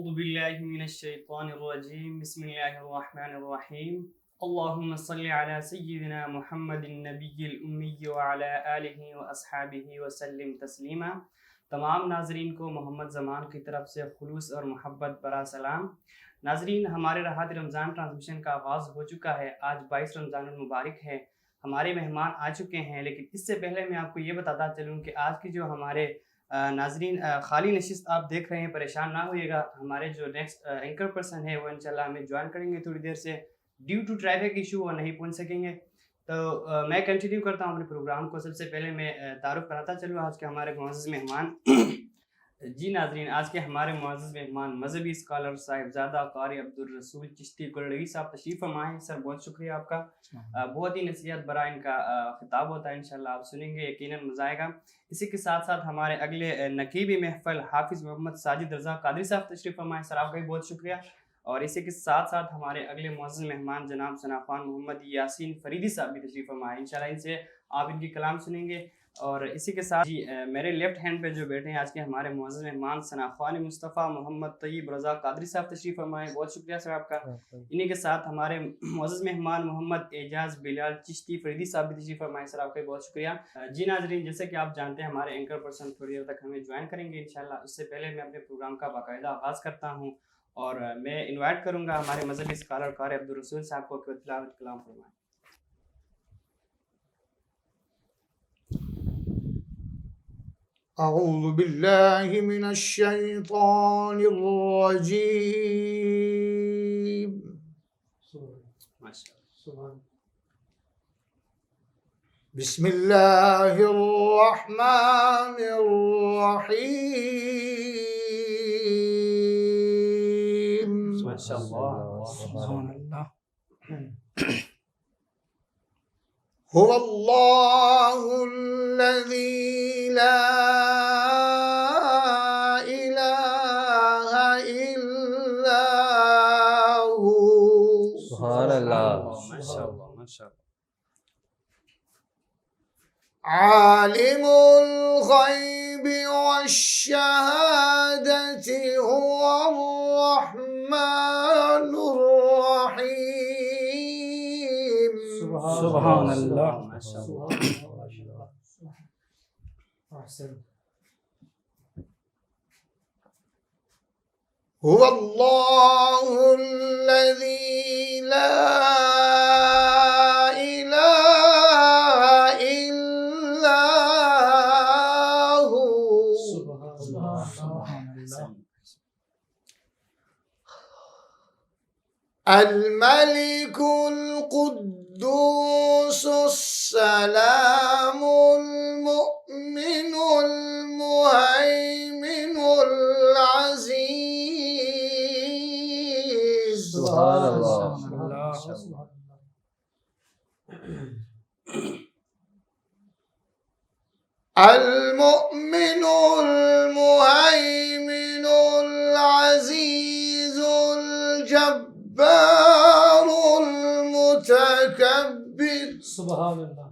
اعوذ باللہ من الشیطان الرجیم بسم اللہ الرحمن الرحیم اللہم صلی علی سیدنا محمد النبی الامی وعلی آلہ واصحابہ وسلم تسلیما۔ تمام ناظرین کو محمد زمان کی طرف سے خلوص اور محبت برا سلام۔ ناظرین، ہمارے راحت رمضان ٹرانسمیشن کا آغاز ہو چکا ہے۔ آج 22 رمضان المبارک ہے۔ ہمارے مہمان آ چکے ہیں، لیکن اس سے پہلے میں آپ کو یہ بتاتا چلوں کہ آج کی جو ہمارے ناظرین خالی نشست آپ دیکھ رہے ہیں، پریشان نہ ہوئیے گا۔ ہمارے جو نیکسٹ اینکر پرسن ہے وہ انشاءاللہ ہمیں جوائن کریں گے تھوڑی دیر سے۔ ڈیو ٹو ٹریفک ایشو وہ نہیں پہنچ سکیں گے، تو میں کنٹینیو کرتا ہوں اپنے پروگرام کو۔ سب سے پہلے میں تعارف کراتا چلوں آج کے ہمارے معزز مہمان۔ جی ناظرین، آج کے ہمارے معزز مہمان مذہبی اسکالر صاحبزادہ قاری عبدالرسول چشتی کولڑی صاحب تشریف فرمائے ہیں۔ سر بہت شکریہ آپ کا۔ بہت ہی نصیحت برا ان کا خطاب ہوتا ہے، انشاءاللہ آپ سنیں گے، یقیناً مزہ آئے گا۔ اسی کے ساتھ ساتھ ہمارے اگلے نقیب محفل حافظ محمد ساجد رضا قادری صاحب تشریف فرمائے، سر آپ کا بھی بہت شکریہ۔ اور اسی کے ساتھ ساتھ ہمارے اگلے معزز مہمان جناب ثناخوان محمد یاسین فریدی صاحب بھی تشریف فرمائے، انشاءاللہ ان سے آپ ان کی کلام سنیں گے۔ اور اسی کے ساتھ میرے لیفٹ ہینڈ پہ جو بیٹھے ہیں آج کے ہمارے معزز مہمان ثناخوان مصطفیٰ محمد طیب رضا قادری صاحب تشریف فرمائے، بہت شکریہ سر آپ کا۔ انہی کے ساتھ ہمارے معزز مہمان محمد اعجاز بلال چشتی فریدی صاحب بھی تشریف فرمائے، سر آپ کا بہت شکریہ۔ جی ناظرین، جیسے کہ آپ جانتے ہیں ہمارے اینکر پرسن تھوڑی دیر تک ہمیں جوائن کریں گے انشاءاللہ۔ اس سے پہلے میں اپنے پروگرام کا باقاعدہ آغاز کرتا ہوں اور میں انوائٹ کروں گا ہمارے مذہبی اسکالر قاری عبدالرسول صاحب کو کہ تلاوت کلام فرمائیں۔ اعوذ باللہ من الشیطان الرجیم بسم اللہ الرحمن الرحیم هو اللہ الذی لا الہ الا ہو سبحان اللہ، عالم الغیب والشہادۃ هو الرحمن الرحیم سبحان اللہ۔ هو اللہ الذی لا الہ الا ہو الملك القدوس السلام المؤمن المهيمن العزيز سبحان اللہ۔ المؤمن المهيمن العزيز الجبار المتكبر سبحان اللہ۔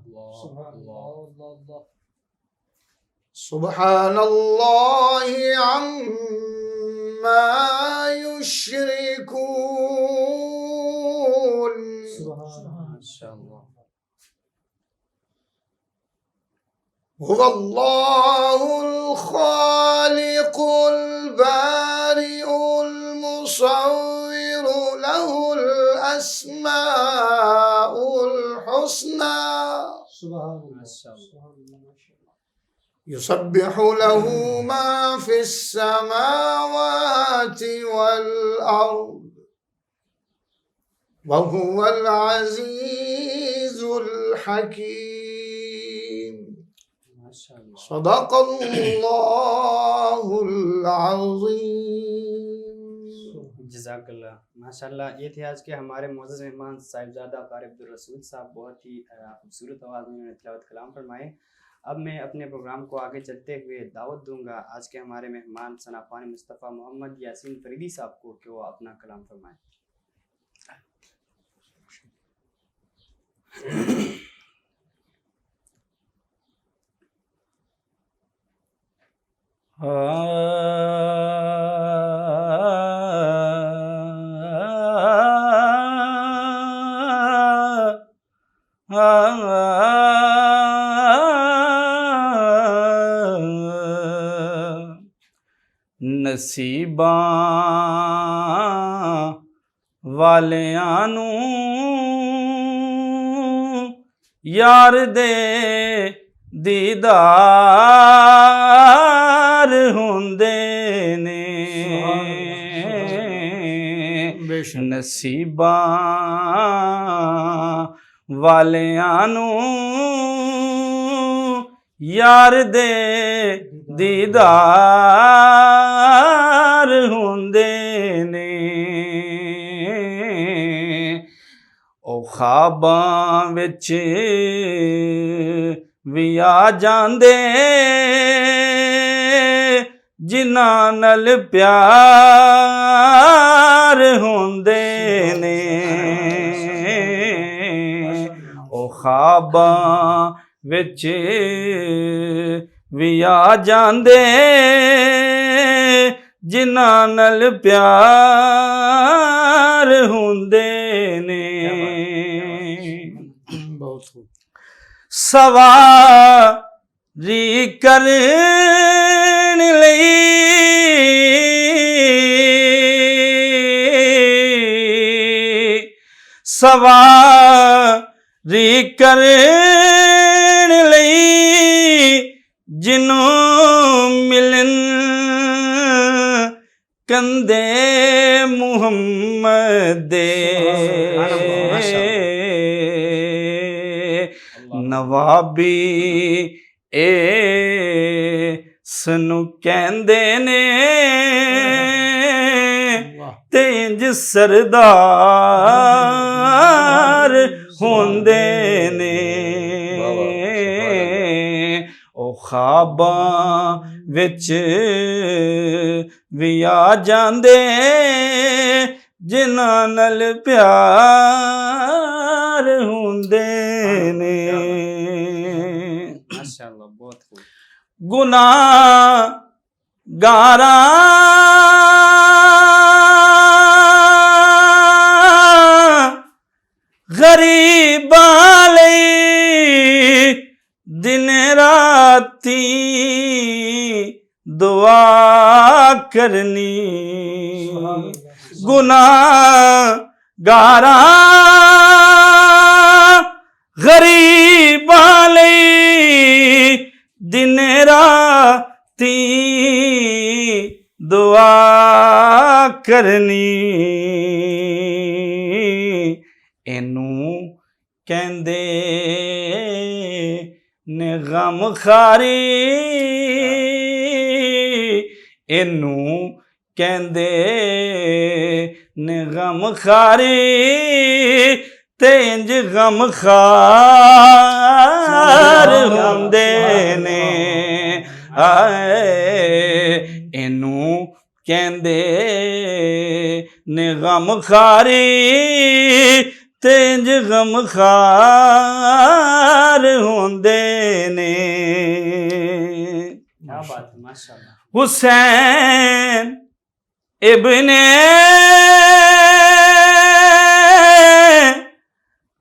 سبحان اللہ عما يشركون هو اللہ الخالق البارئ المصور له الاسماء الحسنى يسبح له ما في السماوات والأرض وهو العزيز الحكيم صدق اللہ العظیم۔ جزاک اللہ، ماشاءاللہ۔ یہ تھے آج کے ہمارے معزز مہمان صاحبزادہ قاری عبدالرسول صاحب، بہت ہی خوبصورت آواز میں انہوں نے تلاوت کلام فرمائے۔ اب میں اپنے پروگرام کو آگے چلتے ہوئے دعوت دوں گا آج کے ہمارے مہمان ثناخوان مصطفیٰ محمد یاسین فریدی صاحب کو کہ وہ اپنا کلام فرمائیں۔ ਨਸੀਬਾਂ ਵਾਲਿਆਂ ਨੂੰ ਯਾਰ ਦੇ ਦੀਦਾਰ ਹੁੰਦੇ ਨੇ ਬੇਸ਼ੱਕ ਨਸੀਬਾਂ ਵਾਲਿਆਂ ਨੂੰ ਯਾਰ ਦੇ ਦੀਦਾਰ ਹੁੰਦੇ ਨੇ ਉਹ ਖਾਬਾਂ ਵਿੱਚ ਵੀ ਆ ਜਾਂਦੇ ਜਿਨ੍ਹਾਂ ਨਾਲ ਪਿਆਰ ਹੁੰਦੇ ਨੇ ਉਹ ਖਾਬਾਂ ਵਿੱਚ ਵੀ ਆ ਜਾਂਦੇ ਜਿਨ੍ਹਾਂ ਨਾਲ ਪਿਆਰ ਹੁੰਦੇ ਨੇ ਬਹੁਤ ਖੂਬ ਸਵਾਰੀ ਕਰਨ ਲਈ ਸਵਾਰੀ ਕਰਨ ਲਈ ਜਿਹਨੂੰ ਮਿਲਣ ਕੰਦੇ ਮੁਹੰਮਦ ਦੇ ਨਵਾਬੀ ਸਨੂੰ ਕਹਿੰਦੇ ਨੇ ਤੇ ਇੰਜ ਸਰਦਾਰ ਹੁੰਦੇ ਨੇ ਉਹ ਖਾਬਾਂ ਵਿੱਚ ਵੀ ਆ ਜਾਂਦੇ ਜਿਨ੍ਹਾਂ ਨਾਲ ਪਿਆਰ ਹੁੰਦੇ ਨੇ ਮਾਸ਼ਾਅੱਲਾ ਬਹੁਤ ਖੂਬ ਗੁਨਾਹਗਾਰਾਂ ਗਰੀਬਾਂ ਲਈ ਦਿਨ ਰਾਤੀ ਦੁਆ ਕਰਨੀ ਗੁਨਾਹਗਾਰਾਂ ਗਰੀਬਾਂ ਲਈ ਦਿਨ ਰਾਤੀ ਦੁਆ ਕਰਨੀ ਇਹਨੂੰ ਕਹਿੰਦੇ ਨੇ ਗਮਖਾਰੀ ਇਹਨੂੰ ਕਹਿੰਦੇ ਨੇ ਗਮਖਾਰੀ ਤੇ ਇੰਜ ਗਮਖਾਰ ਹੁੰਦੇ ਨੇ ਇਹਨੂੰ ਕਹਿੰਦੇ ਨੇ ਗਮਖਾਰੀ ਤੇ ਇੰਜ ਗਮਖਾਰ ਹੁੰਦੇ ਨੇ کیا بات ہے ماشاءاللہ حسین ابن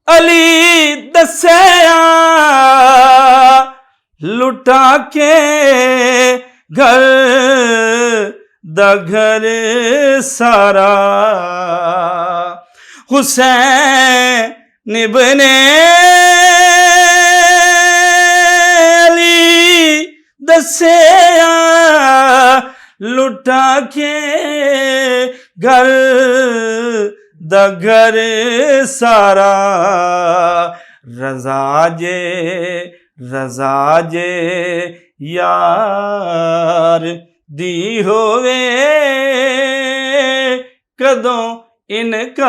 علی دسیا لٹا کے گھر دا گھر سارا حسین ابن علی دسیا لٹا کے گھر دا گھر سارا رضا جے یار دی ہووے کدوں انکار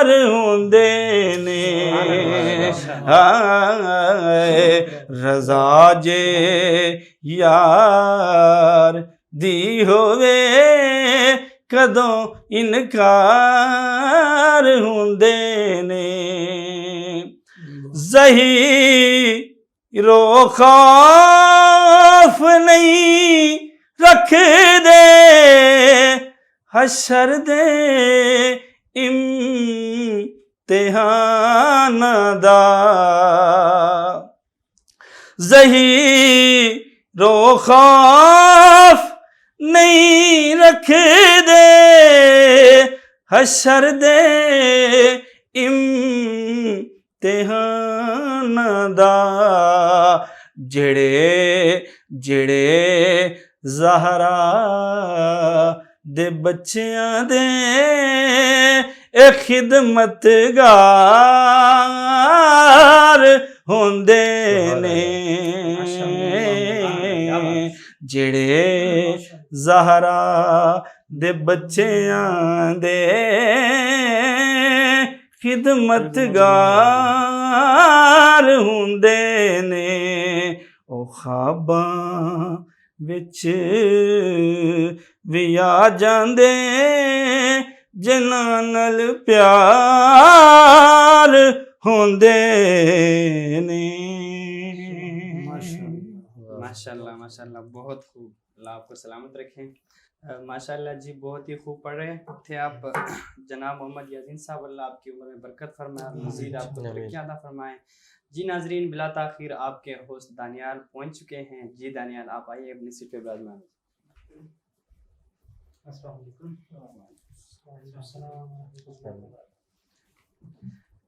ہوندے نے رضا جے یار دی ہووے کدوں انکار ہوندے نے ظہیرو خوف نہیں رکھ دے حشر دے امتحان دا ظہیر و خوف نہیں رکھ دے حشر دے امتحان دا جڑے زہرا دے بچیاں دے اے خدمتگار ہوندے نے جڑے زہرا دے بچیاں دے خدمتگار ہوندے نے او خواباں وچ وی آ جاندے جنہاں نال پیار ہوندے نے۔ ماشاءاللہ ماشاءاللہ، بہت خوب، اللہ آپ کو سلامت رکھیں۔ ماشاءاللہ جی، بہت ہی خوب پڑھ رہے تھے آپ جناب محمد یاسین صاحب، اللہ آپ کی عمر میں برکت فرمائے، مزید آپ کو ترقیاں عطا فرمائے۔ جی ناظرین، بلا تاخیر آپ کے ہوسٹ دانیال پہنچ چکے ہیں۔ جی دانیال، آپ آئیے اپنی سیٹ پہ براجمان۔ السلام علیکم۔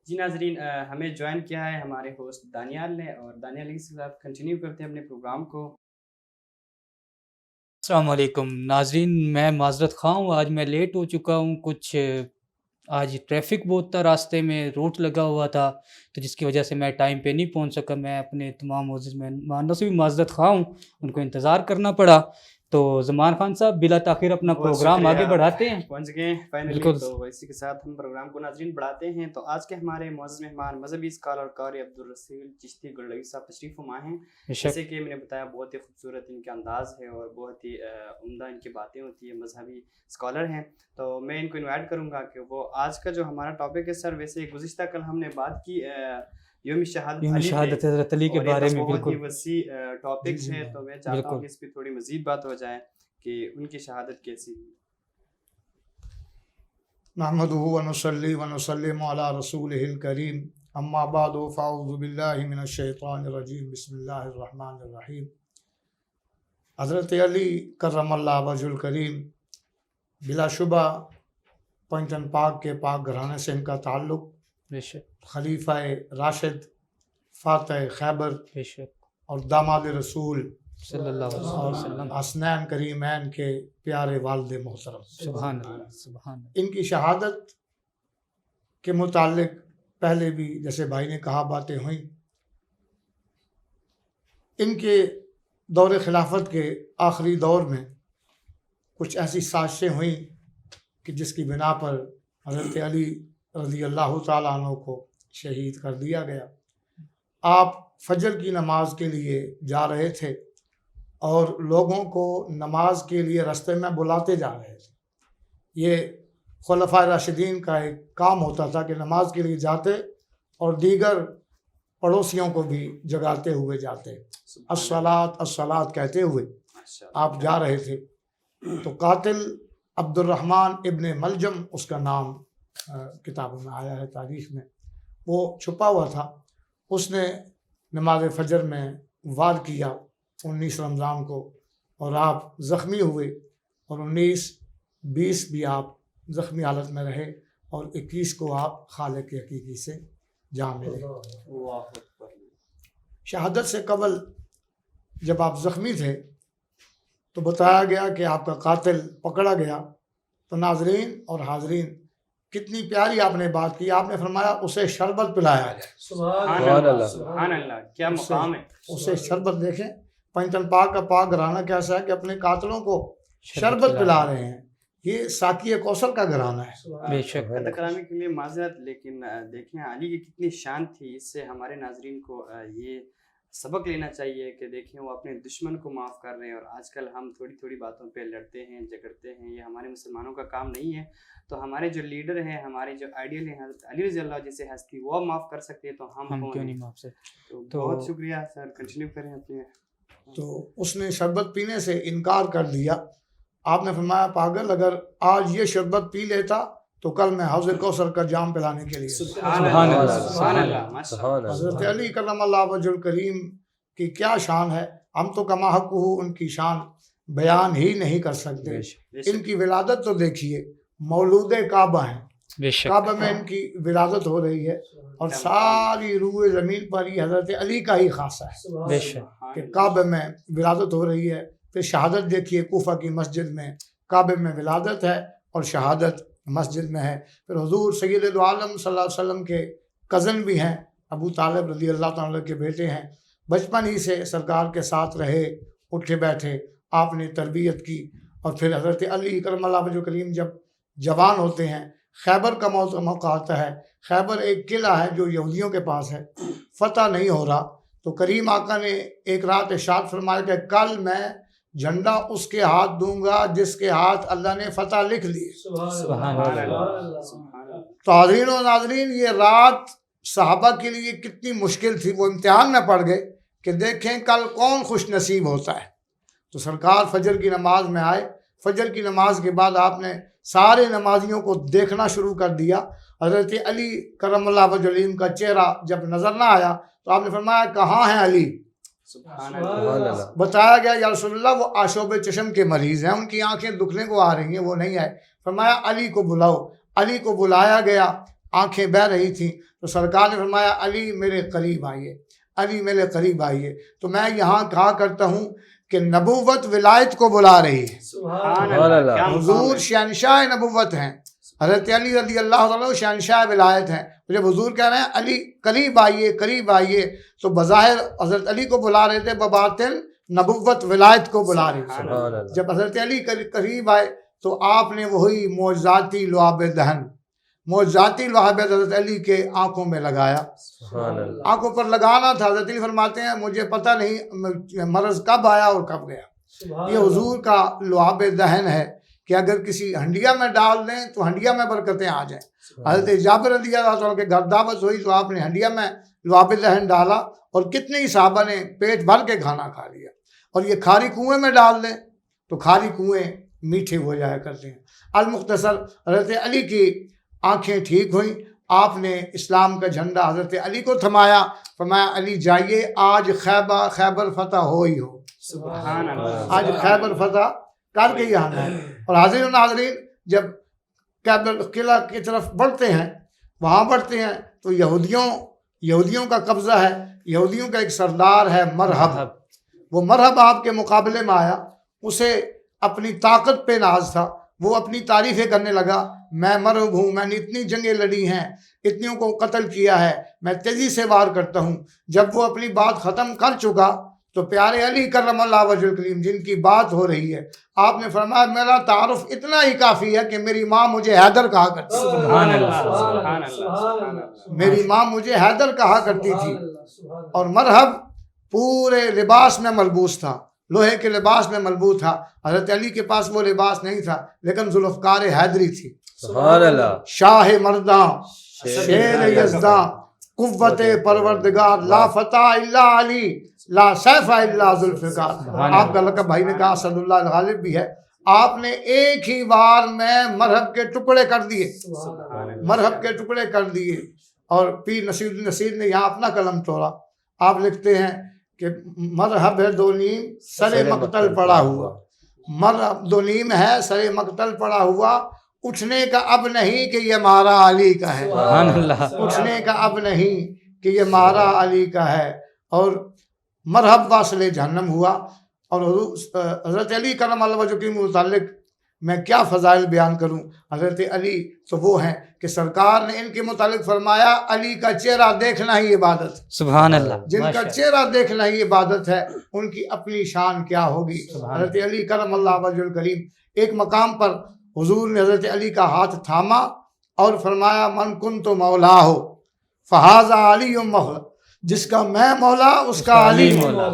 جی ناظرین، ہمیں جوائن کیا ہے ہمارے ہوسٹ دانیال نے، اور دانیال کے ساتھ کنٹینیو کرتے ہیں اپنے پروگرام کو۔ السلام علیکم ناظرین، میں معذرت خواہ ہوں، آج میں لیٹ ہو چکا ہوں، کچھ آج ٹریفک بہت تھا راستے میں، روٹ لگا ہوا تھا، تو جس کی وجہ سے میں ٹائم پہ نہیں پہنچ سکا۔ میں اپنے تمام معزز مہمانوں سے بھی معذرت خواہ ہوں، ان کو انتظار کرنا پڑا۔ تو زمان خان صاحب، بلا تاخیر اپنا پروگرام آگے بڑھاتے ہیں۔ پہنچ گئے فائنلی، تو اسی کے ساتھ ہم پروگرام کو ناظرین بڑھاتے ہیں۔ تو آج کے ہمارے معزز مہمان مذہبی اسکالر قاری عبدالرسول چشتی گلڑوی صاحب تشریف فرما ہیں۔ جیسے کہ میں نے بتایا، بہت ہی خوبصورت ان کا انداز ہے اور بہت ہی عمدہ ان کی باتیں ہوتی ہیں، مذہبی اسکالر ہیں۔ تو میں ان کو انوائٹ کروں گا کہ وہ آج کا جو ہمارا ٹاپک ہے، سر ویسے گزشتہ کل ہم نے بات کی یوم شہادت حضرت علی کے بارے میں، بہت ہی وسیع ٹاپک ہے، تو میں چاہتا ہوں کہ اس پہ تھوڑی مزید بات ہو جائے کہ ان کی شہادت کیسی۔ نحمدہ ونصلی ونسلم علی رسولہ الکریم، اما بعد فاعوذ باللہ من الشیطان الرجیم، بسم اللہ الرحمن الرحیم۔ حضرت علی کرم اللہ وجہ الکریم بلا شبہ پنجتن پاک کے پاک گھرانے سے ان کا تعلق، خلیفہ راشد، فاتح خیبر اور داماد رسول صلی اللہ علیہ وسلم، اور حسنین کریمین کے پیارے والد محترم، سبحان اللہ سبحان اللہ۔ ان کی شہادت کے متعلق پہلے بھی جیسے بھائی نے کہا باتیں ہوئیں۔ ان کے دور خلافت کے آخری دور میں کچھ ایسی سازشیں ہوئیں کہ جس کی بنا پر حضرت علی رضی اللہ تعالیٰ عنہ کو شہید کر دیا گیا۔ آپ فجر کی نماز کے لیے جا رہے تھے اور لوگوں کو نماز کے لیے راستے میں بلاتے جا رہے تھے۔ یہ خلفائے راشدین کا ایک کام ہوتا تھا کہ نماز کے لیے جاتے اور دیگر پڑوسیوں کو بھی جگاتے ہوئے جاتے، الصلاۃ الصلاۃ کہتے ہوئے آپ جا رہے تھے۔ تو قاتل عبد الرحمن ابن ملجم اس کا نام کتابوں میں آیا ہے، تاریخ میں، وہ چھپا ہوا تھا۔ اس نے نماز فجر میں وار کیا 19 رمضان کو، اور آپ زخمی ہوئے، اور 19-20 بھی آپ زخمی حالت میں رہے، اور 21 کو آپ خالق حقیقی سے جا ملے۔ شہادت سے قبل جب آپ زخمی تھے تو بتایا گیا کہ آپ کا قاتل پکڑا گیا۔ تو ناظرین اور حاضرین، کتنی پیاری آپ نے بات کی، آپ نے فرمایا اسے شربت پلایا جائے۔ سبحان اللہ سبحان اللہ، کیا مقام ہے۔ اسے شربت دیکھیں، پنجتن پاک کا پاک گھرانہ کیسا ہے کہ اپنے قاتلوں کو شربت پلا رہے ہیں۔ یہ ساقی کوثر کا گھرانہ ہے۔ بے شک۔ کلامی کے لیے معذرت، لیکن دیکھیں علی کی کتنی شان تھی، اس سے ہمارے ناظرین کو یہ سبق لینا چاہیے کہ دیکھیں وہ اپنے دشمن کو معاف کر رہے ہیں، اور آج کل ہم تھوڑی تھوڑی باتوں پہ لڑتے ہیں، جھگڑتے ہیں، یہ ہمارے مسلمانوں کا کام نہیں ہے۔ تو ہمارے جو لیڈر ہیں، ہمارے جو آئیڈیل ہیں، حضرت علی رضی اللہ جیسے ہستی، وہ معاف کر سکتے ہیں تو ہم کیوں نہیں معاف سکتے۔ تو بہت شکریہ سر، کنٹینیو کریں اپنے۔ تو اس نے شربت پینے سے انکار کر دیا۔ آپ نے فرمایا پاگل، اگر آج یہ شربت پی لیتا تو کل میں حوض کوثر کا جام پلانے کے لیے سبحان اللہ، اللہ سبحان اللہ ماشاء اللہ۔ حضرت علی کرم اللہ وجہ الکریم کی کیا شان ہے، ہم تو کما حق ان کی شان بیان ہی نہیں کر سکتے۔ ان کی ولادت تو دیکھیے، مولود کعبہ ہیں، بے شک کعبہ میں ان کی ولادت ہو رہی ہے، اور ساری روئے زمین پر یہ حضرت علی کا ہی خاصہ ہے بے شک کہ کعبہ میں ولادت ہو رہی ہے۔ پھر شہادت دیکھیے، کوفہ کی مسجد میں کعبہ میں ولادت ہے اور شہادت مسجد میں ہے۔ پھر حضور سید العالم صلی اللہ علیہ وسلم کے کزن بھی ہیں، ابو طالب رضی اللہ تعالیٰ کے بیٹے ہیں، بچپن ہی سے سرکار کے ساتھ رہے، اٹھے بیٹھے، آپ نے تربیت کی۔ اور پھر حضرت علی کرم اللہ وجہ کریم جب جوان ہوتے ہیں، خیبر کا موقع آتا ہے۔ خیبر ایک قلعہ ہے جو یہودیوں کے پاس ہے، فتح نہیں ہو رہا، تو کریم آقا نے ایک رات ارشاد فرمایا کہ کل میں جھنڈا اس کے ہاتھ دوں گا جس کے ہاتھ اللہ نے فتح لکھ لی۔ سبحان اللہ۔ تو حاضرین و ناظرین، یہ رات صحابہ کے لیے کتنی مشکل تھی، وہ امتحان میں پڑ گئے کہ دیکھیں کل کون خوش نصیب ہوتا ہے۔ تو سرکار فجر کی نماز میں آئے، فجر کی نماز کے بعد آپ نے سارے نمازیوں کو دیکھنا شروع کر دیا۔ حضرت علی کرم اللہ وجہ الکریم کا چہرہ جب نظر نہ آیا تو آپ نے فرمایا کہاں ہیں علی؟ سبحان اللہ۔ بتایا گیا یا رسول اللہ وہ آشوب چشم کے مریض ہیں، ان کی آنکھیں دکھنے کو آ رہی ہیں، وہ نہیں آئے۔ فرمایا علی کو بلاؤ۔ علی کو بلایا گیا، آنکھیں بہہ رہی تھیں، تو سرکار نے فرمایا علی میرے قریب آئیے، علی میرے قریب آئیے۔ تو میں یہاں کہا کرتا ہوں کہ نبوت ولایت کو بلا رہی ہے۔ سبحان اللہ۔ کیا حضور مقام ہے۔ شہنشاہ نبوت ہیں، حضرت علی رضی اللہ تعالیٰ شہنشاہ ولایت ہیں۔ جب حضور کہہ رہے ہیں علی قریب آئیے قریب آئیے، تو بظاہر حضرت علی کو بلا رہے تھے، بباطن نبوت ولایت کو بلا رہے تھے۔ جب حضرت علی قریب آئے تو آپ نے وہی معجزاتی لعاب دہن، معجزاتی لعاب حضرت علی کے آنکھوں میں لگایا۔ آنکھوں پر لگانا تھا۔ حضرت علی فرماتے ہیں مجھے پتہ نہیں مرض کب آیا اور کب گیا۔ یہ حضور کا لعاب دہن ہے کہ اگر کسی ہنڈیا میں ڈال دیں تو ہنڈیا میں برکتیں آ جائیں۔ حضرت جابر رضی اللہ عنہ کے گھر دعوت ہوئی تو آپ نے ہنڈیا میں لعاب دہن ڈالا، اور کتنے ہی صحابہ نے پیٹ بھر کے کھانا کھا لیا۔ اور یہ کھاری کنویں میں ڈال دیں تو کھاری کنویں میٹھے ہو جایا کرتے ہیں۔ المختصر حضرت علی کی آنکھیں ٹھیک ہوئیں، آپ نے اسلام کا جھنڈا حضرت علی کو تھمایا، فرمایا علی جائیے آج خیبر فتح ہو ہی ہو، سبحان اللہ۔ آج خیبر فتح کر کے ہی آنا ہے۔ اور حاضرین و ناظرین، جب قلعہ کی طرف بڑھتے ہیں، وہاں بڑھتے ہیں تو یہودیوں کا قبضہ ہے، یہودیوں کا ایک سردار ہے مرحب۔ وہ مرحب آپ کے مقابلے میں آیا، اسے اپنی طاقت پہ ناز تھا، وہ اپنی تعریفیں کرنے لگا، میں مرحب ہوں، میں نے اتنی جنگیں لڑی ہیں، اتنیوں کو قتل کیا ہے، میں تیزی سے وار کرتا ہوں۔ جب وہ اپنی بات ختم کر چکا تو پیارے علی کرم اللہ وجہ الکریم جن کی بات ہو رہی ہے، آپ نے فرمایا میرا تعارف اتنا ہی کافی ہے کہ میری ماں مجھے حیدر کہا کرتی تھی۔ سبحان اللہ سبحان اللہ سبحان اللہ۔ میری ماں مجھے حیدر کہا کرتی تھی۔ اور مرحب پورے لباس میں ملبوس تھا، لوہے کے لباس میں ملبوس تھا۔ حضرت علی کے پاس وہ لباس نہیں تھا، لیکن ذوالفقار حیدری تھی۔ سبحان اللہ۔ شاہ مرداں، شیر یزداں، قوت پروردگار، لا فتح الا علی، لا سیف الا ذوالفقار۔ آپ کا لقب بھائی نے کہا اسد اللہ الغالب بھی ہے۔ آپ نے ایک ہی بار میں مرحب کے ٹکڑے کر دیے، مرحب کے ٹکڑے کر دیے۔ اور پیر نصیر نے یہاں اپنا قلم توڑا، آپ لکھتے ہیں کہ مرحب ہے دو نیم سر مقتل پڑا ہوا، مرحب دو نیم ہے سر مقتل پڑا ہوا، اٹھنے کا اب نہیں کہ یہ مارا علی کا ہے، سبحان اللہ۔ اٹھنے کا اب نہیں کہ یہ مارا علی کا ہے۔ اور مرحب واصل جہنم ہوا۔ اور حضرت علی کرم اللہ وجہ کے متعلق میں کیا فضائل بیان کروں۔ حضرت علی تو وہ ہیں کہ سرکار نے ان کے متعلق فرمایا علی کا چہرہ دیکھنا ہی عبادت، سبحان اللہ۔ جن کا چہرہ دیکھنا ہی عبادت ہے ان کی اپنی شان کیا ہوگی۔ حضرت علی کرم اللہ وجہ الکریم، ایک مقام پر حضور نے حضرت علی کا ہاتھ تھاما اور فرمایا من کنت مولا ہو فہذا علی مولا، جس کا میں مولا اس کا علی مولا،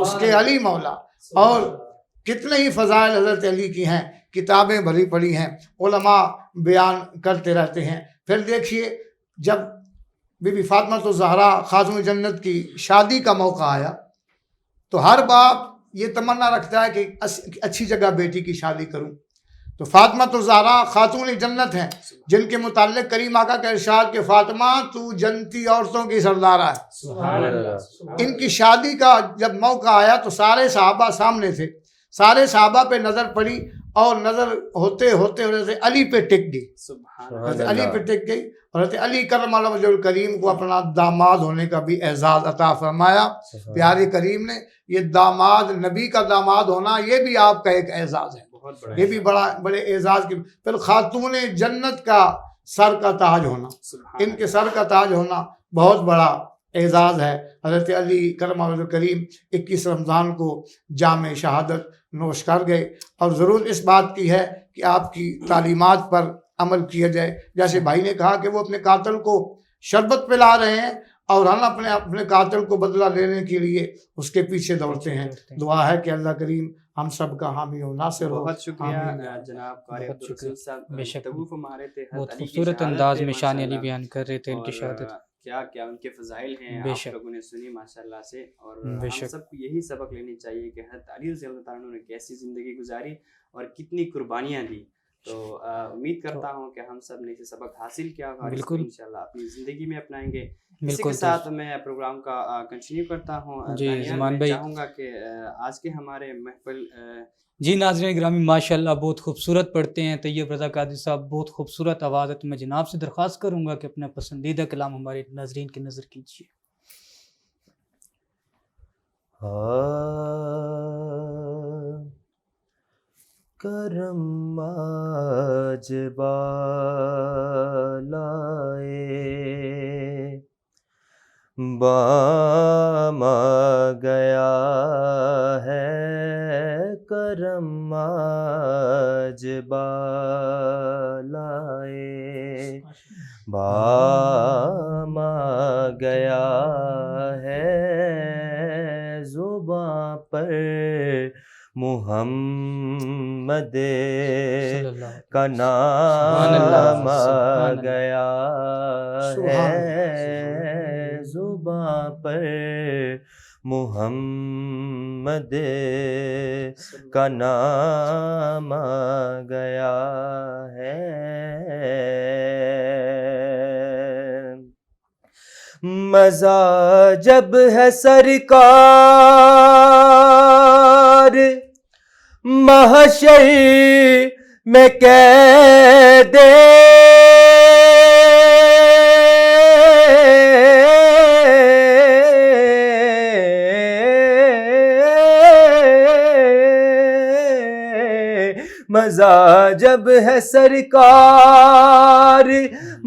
اس کے علی مولا۔ اور کتنے ہی فضائل حضرت علی کی ہیں، کتابیں بھری پڑی ہیں، علماء بیان کرتے رہتے ہیں۔ پھر دیکھیے جب بی بی فاطمہ الزہرا خاتون جنت کی شادی کا موقع آیا تو ہر باپ یہ تمنا رکھتا ہے کہ اچھی جگہ بیٹی کی شادی کروں۔ تو فاطمہ تو زہرا خاتون جنت ہیں جن کے متعلق کریم آقا کا ارشاد کہ فاطمہ تو جنتی عورتوں کی سردارہ ہے. سبحان اللہ. ان کی شادی کا جب موقع آیا تو سارے صحابہ سامنے تھے. سارے صحابہ پہ نظر پڑی اور نظر ہوتے ہوتے حضرت علی پہ ٹک گئی. سبحان حضرت اللہ. علی پہ ٹک گئی. حضرت علی کرم اللہ وجہ الکریم کو اپنا داماد ہونے کا بھی اعزاز عطا فرمایا. پیارے کریم نے یہ داماد، نبی کا داماد ہونا یہ بھی آپ کا ایک اعزاز ہے. بہت بڑا. یہ بھی بڑے اعزاز کی. پھر خاتون جنت کا سر کا تاج ہونا، سبحان ان کے سر کا تاج ہونا بہت بڑا اعزاز ہے. حضرت علی کرم اللہ وجہ الکریم 21 رمضان کو جام شہادت نوش کر گئے. اور ضرور اس بات کی ہے کہ آپ کی تعلیمات پر عمل کیا جائے. جیسے بھائی نے کہا کہ وہ اپنے قاتل کو شربت پلا رہے ہیں اور ہم اپنے قاتل کو بدلہ لینے کے لیے اس کے پیچھے دوڑتے ہیں. دعا ہے کہ اللہ کریم ہم سب کا حامی و ناصر ہو. بہت شکریہ آمین. جناب قاری بہت عبدالرسول صاحب. بے شک گفتگو فرما رہے تھے بہت حضرت علی کی خوبصورت شہادت انداز پہ میں شان علی ماشاءاللہ. بیان کر رہے تھے ان کی اور شہادت. کیا کیا ان کے فضائل ہیں بے آپ شک. لوگوں نے سنی ماشاءاللہ سے. اور بے ہم شک. سب کو یہی سبق لینی چاہیے کہ حضرت علی رضی اللہ تعالیٰ عنہ نے کیسی زندگی گزاری اور کتنی قربانیاں دی. تو امید کرتا ہوں کہ ہم سب نے اسے سبق حاصل کیا ہوگا اور اس کو بالکل. انشاءاللہ اپنی زندگی میں اپنائیں گے. اسی بالکل. کے ساتھ میں پروگرام کا کنٹینیو کرتا ہوں. جی، دانیال، زمان میں بھائی. چاہوں گا کہ آج کے ہمارے محفل جی ناظرین گرامی ماشاءاللہ بہت خوبصورت پڑھتے ہیں طیب رضا قادری صاحب، بہت خوبصورت آواز ہے. تو میں جناب سے درخواست کروں گا کہ اپنا پسندیدہ کلام ہمارے ناظرین کی نظر کیجیے. کرم آج بالائے بام آ گیا ہے، کرم آج بالائے بام آ گیا ہے، زباں پر محمد صلی اللہ علیہ کا وسلم. نام آ سبحان اللہ. گیا سبحان ہے، زباں پر محمد کا نام آ گیا ہے. مزہ جب ہے سرکار محشر میں قید مزہ جب ہے سرکار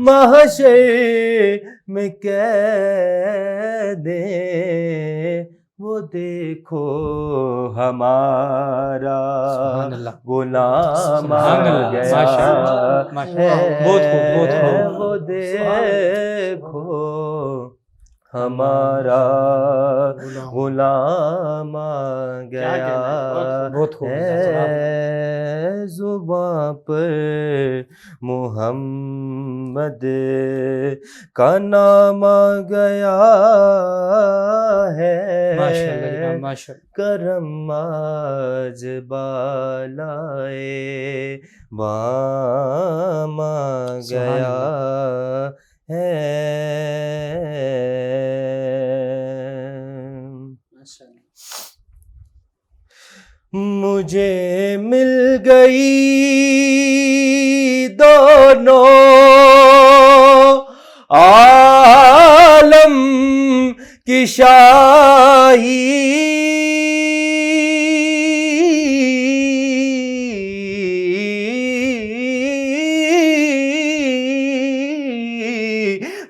محشر میں قید، وہ دیکھو ہمارا سبحان اللہ. غلام آ سبحان اللہ. گیا ماشاءاللہ. ماشاءاللہ. بہت خوب، بہت خوب. ہے، وہ دیکھو ہمارا غلام آ گیا بہت خوب. ہے، زباں پر محمد کا نام آ گیا ہے، ماشاءاللہ جناب ماشاءاللہ. کرم آج بالائے بام آ گیا ہے. مجھے مل گئی دونوں عالم کی شاہی،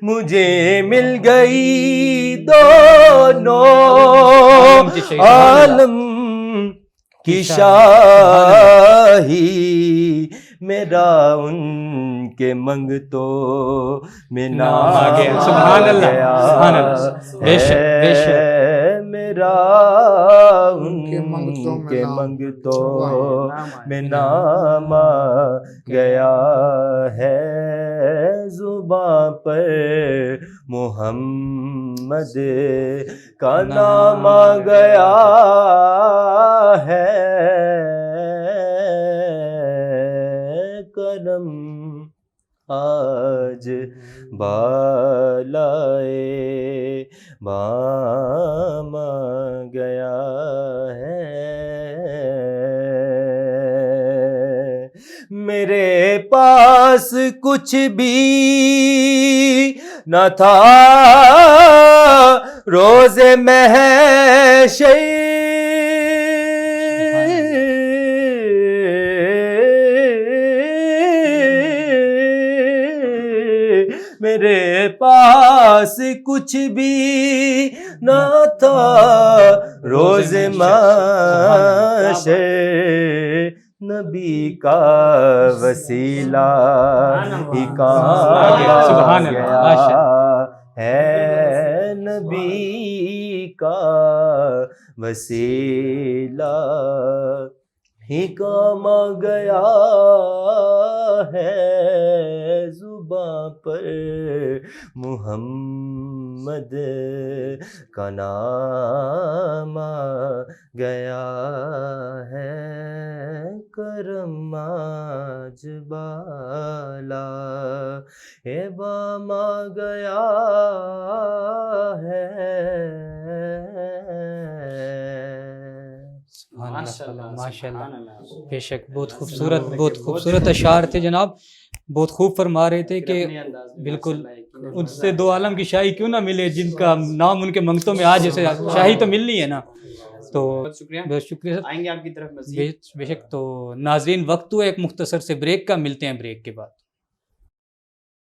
مجھے مل گئی دونوں عالم کی شاہی، میرا ان کے منگتوں میں نام آ گیا. سبحان اللہ. سبحان اللہ. بے شک بے شک. میرا ان کے منگتوں میں نام آ گیا ہے، زباں پر محمد کا نام آ گیا ہے. آج بالائے بام آ گیا ہے، میرے پاس کچھ بھی نہ تھا روز محشر، میرے پاس کچھ بھی نہ تھا روز محشر، نبی کا وسیلہ ہی کعبہ سبحان اللہ، گیا ماشاء ہے، نبی کا وسیلہ ہی کام گیا ہے، زباں پر محمد کا نام آ گیا ہے، کرم آج بالا اے بام آ گیا ہے۔ ماشاء اللہ ماشاء اللہ، بے شک بہت خوبصورت اشعار تھے جناب، بہت خوب فرما رہے تھے کہ بالکل ان سے دو عالم کی شاہی کیوں نہ ملے جن کا نام ان کے منگتوں میں آج جیسے شاہی تو ملنی ہے نا، تو شکریہ، بہت شکریہ سر، آئیں گے آپ کی طرف مزید۔ بے شک۔ تو ناظرین وقت ہوا ایک مختصر سے بریک کا، ملتے ہیں بریک کے بعد۔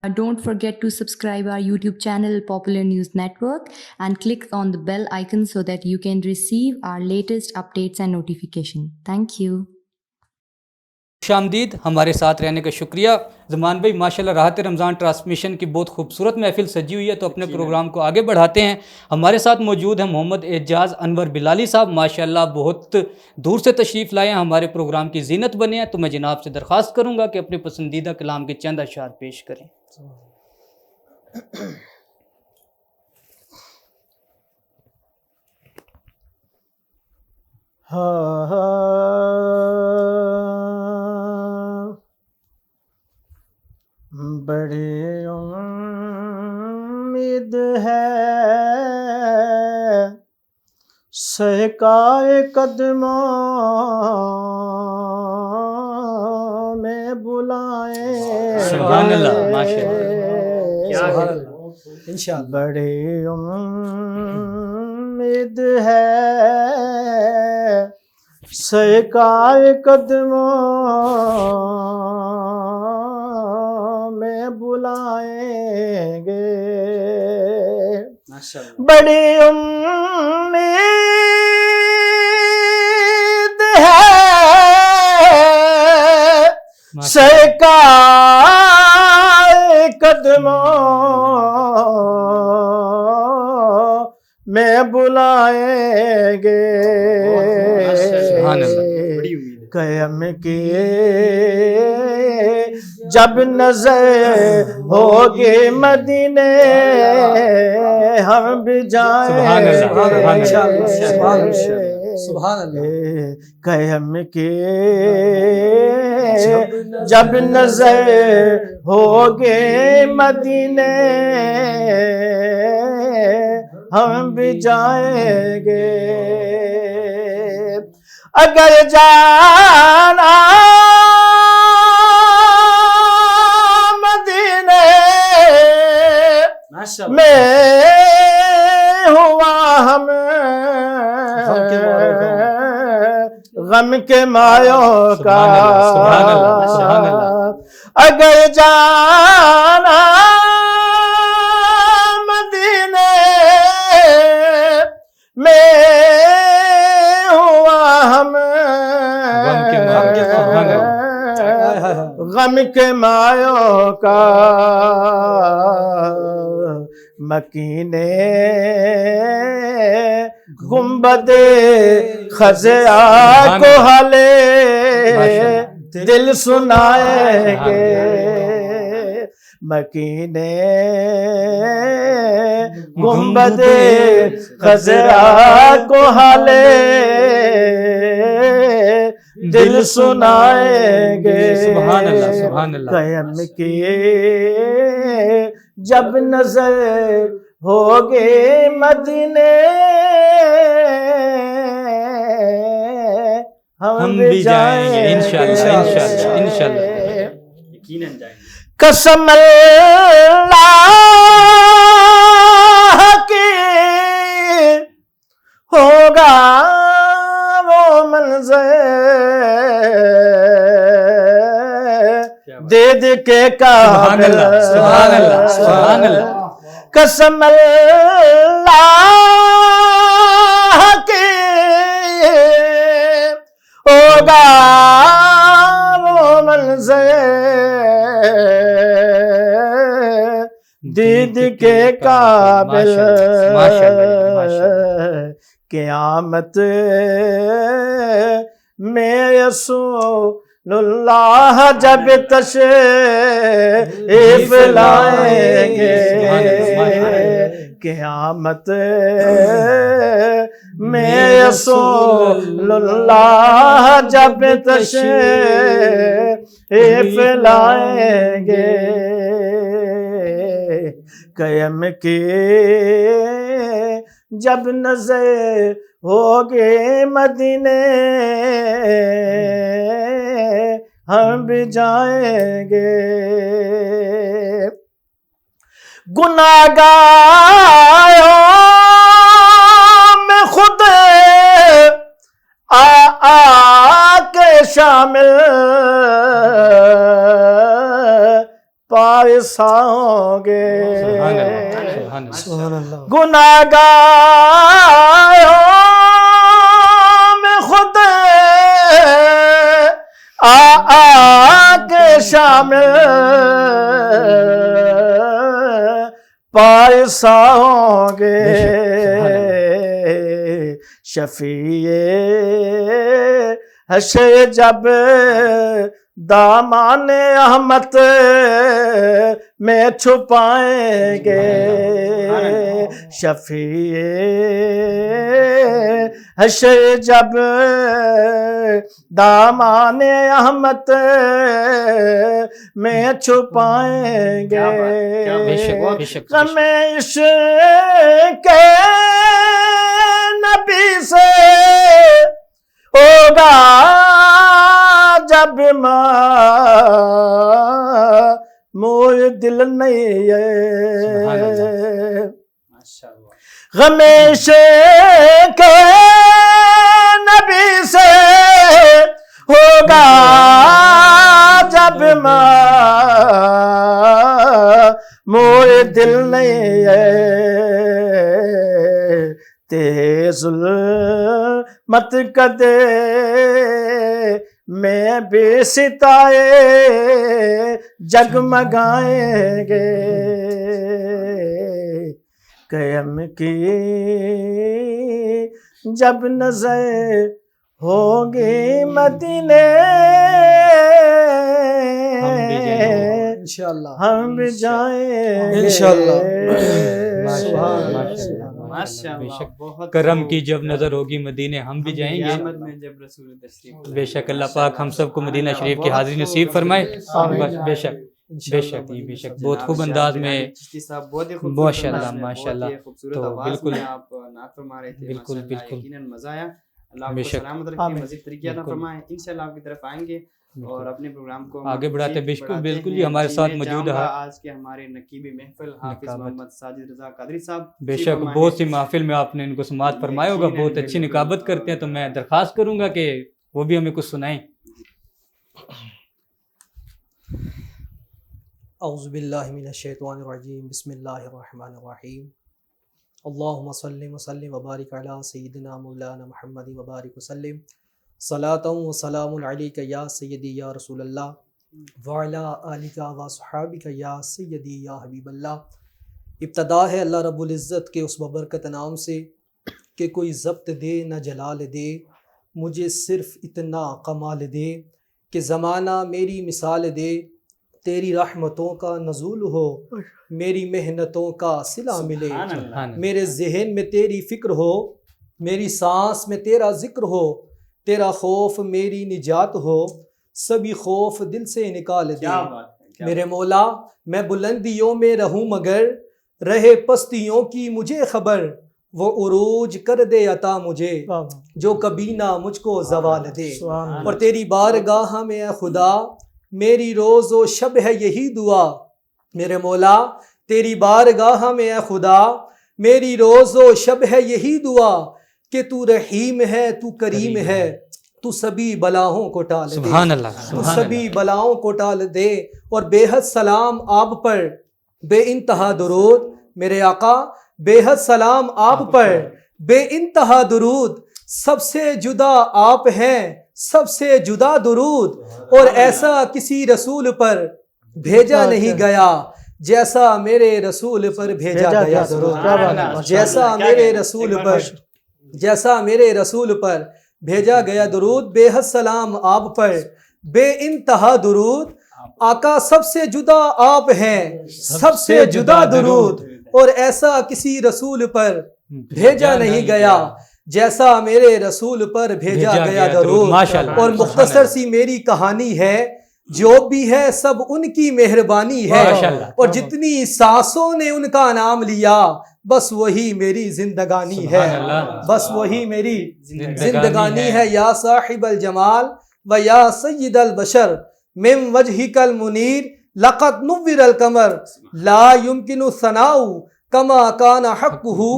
Don't forget to subscribe our YouTube channel Popular News Network and click on the bell icon so that you can receive our latest updates and notification. Thank you. خوش آمدید، ہمارے ساتھ رہنے کا شکریہ۔ زمان بھائی ماشاءاللہ راحت رمضان ٹرانسمیشن کی بہت خوبصورت محفل سجی ہوئی ہے، تو اپنے پروگرام کو آگے بڑھاتے ہیں۔ ہمارے ساتھ موجود ہیں محمد اعجاز انور بلالی صاحب، ماشاءاللہ بہت دور سے تشریف لائے ہیں، ہمارے پروگرام کی زینت بنے ہیں، تو میں جناب سے درخواست کروں گا کہ اپنے پسندیدہ کلام کے چند اشعار پیش کریں۔ بڑی امید ہے سہکائے قدموں میں بلائیں، سبحان اللہ، ماشاء اللہ، انشاءاللہ بڑی امید ہے سہکائے قدموں میں بلائیں گے، بڑی امید ہے سہکائے قدموں میں بلائیں گے، قیام کی جب نظر ہوگی مدینے ہم بھی جائیں گے، قیام کی جب نظر ہوگی مدینے ہم بھی جائیں گے، اگر جانا مدینے میں ہوا ہم غم کے مایوں کا، اگر جانا مدینے میں ہوا ہم غم کے مایوں کا، مکینے گنبد خضرا کو حالے دل سنائیں گے، مکینے گنبد خضرا کو حالے دل سنائیں گے سبحان اللہ سبحان اللہ قیم کی جب نظر ہوگے مدینے ہم بھی جائیں گے انشاءاللہ انشاءاللہ انشاءاللہ یقیناً جائیں گے. قسم اللہ کی ہوگا وہ منظر دے دے کے سبحان قابل اللہ سبحان اللہ سبحان اللہ قسم اللہ کی ہوگا وہ منظر دید کے قابل ماشاءاللہ، ماشاءاللہ۔ قیامت میں رسول اللہ جب تشریف لائیں گے قیامت میں رسول اللہ جب تشریف لائیں گے قیم کی جب نظر ہوگے مدینے ہم بھی جائیں گے گناہگاروں میں خود آ کے شامل پائسا ہوں گے سبحان اللہ سبحان اللہ گناہگاروں میں خود آ کے شامل پائسا ہوں گے شفیع حشر جب دامان احمد میں چھپائیں گے شفیع حشر جب دامان احمد میں چھپائیں گے بے شک غم عشق نبی سے ہوگا جب مور دل نہیں ہے غم عشق نبی سے ہوگا جب مور دل نہیں ہے تیز ظلمت کدے میں بھی ستارے جگمگائیں گے قیم کی جب نظر ہوگی مدینے انشاءاللہ ہم بھی جائیں گے انشاءاللہ ماشاءاللہ بے شک بہت کرم کی جب نظر ہوگی مدینے ہم بھی جائیں گے قیامت میں جب رسول تشریف بے شک اللہ پاک ہم سب کو مدینہ شریف کی حاضری نصیب فرمائے بے شک بے شک بے شک بہت خوب انداز میں چشتی صاحب بہت ہی ماشاءاللہ ماشاءاللہ خوبصورت تو آواز بالکل میں آپ نعت فرما رہے تھے بالکل ماشاءاللہ، بالکل یقیناً مزہ آیا اللہ آپ بے کو شک سلامت رکھے مزید طریقے عطا فرمائے انشاءاللہ آپ کی طرف آئیں گے اور اپنے پروگرام کو آگے بڑھاتے مزید بالکل بڑھاتے بالکل ہیں۔ جی ہمارے جی، ساتھ میں موجود چاہوں گا رہا آج کے ہمارے نقیبی محفل حافظ نقابت۔ محمد ساجد رضا قادری صاحب بے تشریف شک فرمائے بہت ہیں۔ سی محفل میں آپ نے ان کو سماعت فرمایا ہوگا بہت اچھی نقابت کرتے ہیں تو میں درخواست کروں گا کہ وہ بھی ہمیں کچھ سنائیں اعوذ باللہ من الشیطان الرجیم بسم اللہ الرحمن الرحیم اللہم صلی وسلم وبارک علی سیدنا مولانا محمد وبارک وسلم صلاۃ و سلام علیک یا سیدی یا رسول اللہ وعلی آلک و صحابک یا سیدی یا حبیب اللہ۔ ابتدا ہے اللہ رب العزت کے اس ببرکت نام سے کہ کوئی ضبط دے نہ جلال دے، مجھے صرف اتنا کمال دے کہ زمانہ میری مثال دے، تیری رحمتوں کا نزول ہو، میری محنتوں کا صلہ ملے، سبحان اللہ۔ میرے ذہن میں تیری فکر ہو، میری سانس میں تیرا ذکر ہو، تیرا خوف میری نجات ہو، سبھی خوف دل سے نکال دے۔ کیا بات ہے، میرے مولا میں بلندیوں میں رہوں مگر رہے پستیوں کی مجھے خبر، وہ عروج کر دے عطا مجھے جو کبھی نہ مجھ کو زوال دے۔ اور تیری بارگاہ میں اے خدا میری روز و شب ہے یہی دعا، میرے مولا تیری بارگاہ میں اے خدا میری روز و شب ہے یہی دعا کہ تو رحیم ہے، تو کریم ہے، تو سبھی بلاؤں کو ٹال دے، سبحان اللہ، تو سبھی بلاؤں کو ٹال دے۔ اور بے حد سلام آپ پر، بے انتہا درود میرے آقا، بے حد سلام آپ پر، بے انتہا درود، سب سے جدا آپ ہیں، سب سے جدا درود، اور ایسا کسی رسول پر بھیجا نہیں گیا جیسا میرے رسول پر بھیجا گیا درود، جیسا میرے رسول پر، جیسا میرے رسول پر بھیجا گیا درود۔ بے حد سلام آپ پر، بے انتہا درود، آقا سب سے جدا آپ ہیں، سب سے جدا درود، اور ایسا کسی رسول پر بھیجا نہیں گیا جیسا میرے رسول پر بھیجا گیا درود۔ اور مختصر سی میری کہانی ہے، جو بھی ہے سب ان کی مہربانی ہے، اور جتنی سانسوں نے ان کا نام لیا بس وہی میری زندگانی ہے، بس وہی میری زندگانی ہے۔ یا صاحب الجمال و یا سید البشر من وجہک المنیر لقد نور القمر لا يمکن الثناء کما کان حقہ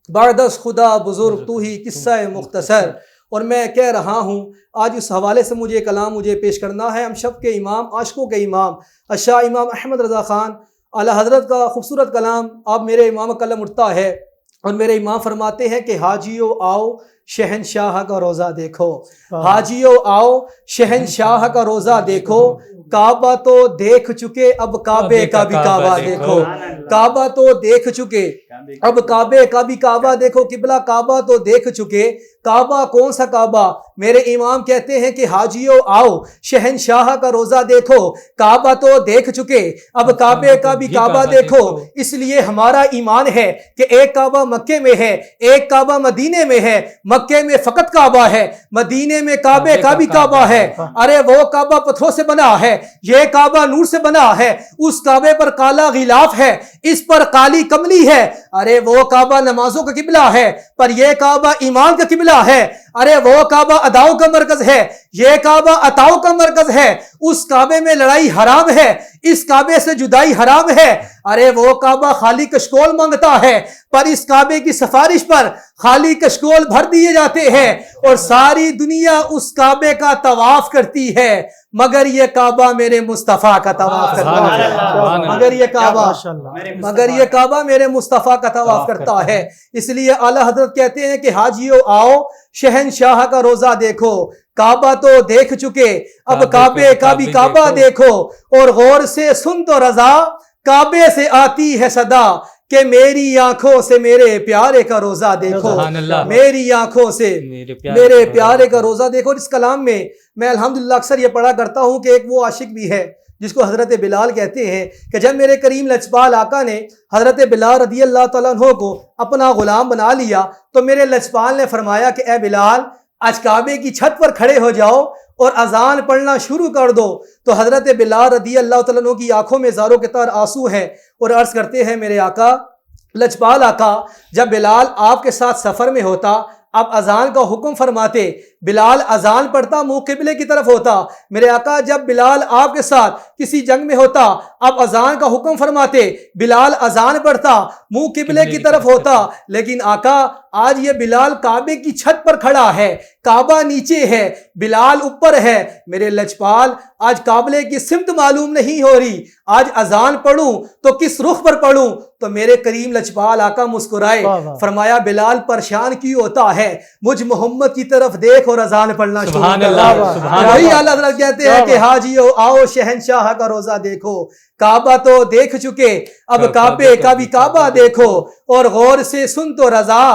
بعد از خدا بزرگ تو ہی قصہ مختصر۔ اور میں کہہ رہا ہوں آج اس حوالے سے مجھے کلام پیش کرنا ہے۔ ہم شب کے امام، عاشقوں کے امام الشاہ امام احمد رضا خان اعلیٰ حضرت کا خوبصورت کلام آپ میرے امام قلم اٹھتا ہے، اور میرے امام فرماتے ہیں کہ حاجیو آؤ شہنشاہ کا روزہ دیکھو، حاجیو آؤ شہنشاہ کا روزہ دیکھو، کعبہ تو دیکھ چکے اب کعبے کا بھی کعبہ دیکھو، کعبہ تو دیکھ چکے اب کعبے کا بھی کعبہ دیکھو، قبلہ کعبہ تو دیکھ چکے، کعبہ کون سا کعبہ؟ میرے امام کہتے ہیں کہ حاجیو آؤ شہنشاہ کا روزہ دیکھو، کعبہ تو دیکھ چکے اب کعبے کا بھی کعبہ دیکھو۔ اس لیے ہمارا ایمان ہے کہ ایک کعبہ مکے میں ہے، ایک کعبہ مدینے میں ہے، مکے میں فقط کعبہ ہے، مدینے میں کعبے کا بھی کعبہ ہے۔ ارے وہ کعبہ پتھروں سے بنا ہے، یہ کعبہ نور سے بنا ہے، اس کعبے پر کالا غلاف ہے، اس پر کالی کملی ہے۔ ارے وہ کعبہ نمازوں کا قبلہ ہے، پر یہ کعبہ ایمان کا قبلہ ہے۔ ارے وہ کعبہ اداؤں کا مرکز ہے، یہ کعبہ عطاؤں کا مرکز ہے۔ اس کعبے میں لڑائی حرام ہے، اس کعبے سے جدائی حرام ہے۔ ارے وہ کعبہ خالی کشکول مانگتا ہے، پر اس کعبے کی سفارش پر خالی کشکول بھر دیے جاتے ہیں، اور ساری دنیا اس کعبے کا طواف کرتی ہے، مگر یہ کعبہ میرے مصطفیٰ کا طواف کرتا ہے، مگر یہ کعبہ میرے مصطفیٰ کا طواف کرتا ہے۔ اس لیے اعلیٰ حضرت کہتے ہیں کہ حاجیو آؤ شہنشاہ کا روزہ دیکھو، کعبہ تو دیکھ چکے اب کعبے کا بھی کعبہ دیکھو، اور غور سے سن تو رضا کعبے سے آتی ہے صدا کہ میری آنکھوں سے میرے پیارے کا روزہ دیکھو، میری آنکھوں سے میرے پیارے کا روزہ دیکھو۔ اور اس کلام میں میں الحمدللہ اکثر یہ پڑھا کرتا ہوں کہ ایک وہ عاشق بھی ہے جس کو حضرت بلال کہتے ہیں، کہ جب میرے کریم لجپال آقا نے حضرت بلال رضی اللہ تعالیٰ عنہ کو اپنا غلام بنا لیا تو میرے لجپال نے فرمایا کہ اے بلال آج کعبے کی چھت پر کھڑے ہو جاؤ اور اذان پڑھنا شروع کر دو۔ تو حضرت بلال رضی اللہ تعالیٰ عنہ کی آنکھوں میں زاروں کے طور آنسو ہیں، اور عرض کرتے ہیں میرے آقا لجپال آقا جب بلال آپ کے ساتھ سفر میں ہوتا آپ اذان کا حکم فرماتے، بلال اذان پڑھتا منہ قبلے کی طرف ہوتا۔ میرے آقا جب بلال آپ کے ساتھ کسی جنگ میں ہوتا آپ اذان کا حکم فرماتے، بلال اذان پڑھتا منہ قبلے کی طرف ہوتا۔ لیکن آقا آج یہ بلال کعبے کی چھت پر کھڑا ہے، کعبہ نیچے ہے، بلال اوپر ہے۔ میرے لجپال آج قابلے کی سمت معلوم نہیں ہو رہی، آج اذان پڑھوں تو کس رخ پر پڑھوں؟ تو میرے کریم لجپال آقا مسکرائے، فرمایا بلال پریشان کیوں ہوتا ہے، مجھ محمد کی طرف دیکھ اور اذان پڑھنا شروع کر۔ وہی اعلیٰ حضرت کہتے ہیں کہ حاجیو آؤ شہنشاہ کا روزہ دیکھو، کعبہ تو دیکھ چکے اب کعبے کا بھی کعبہ دیکھو، اور غور سے سن تو رضا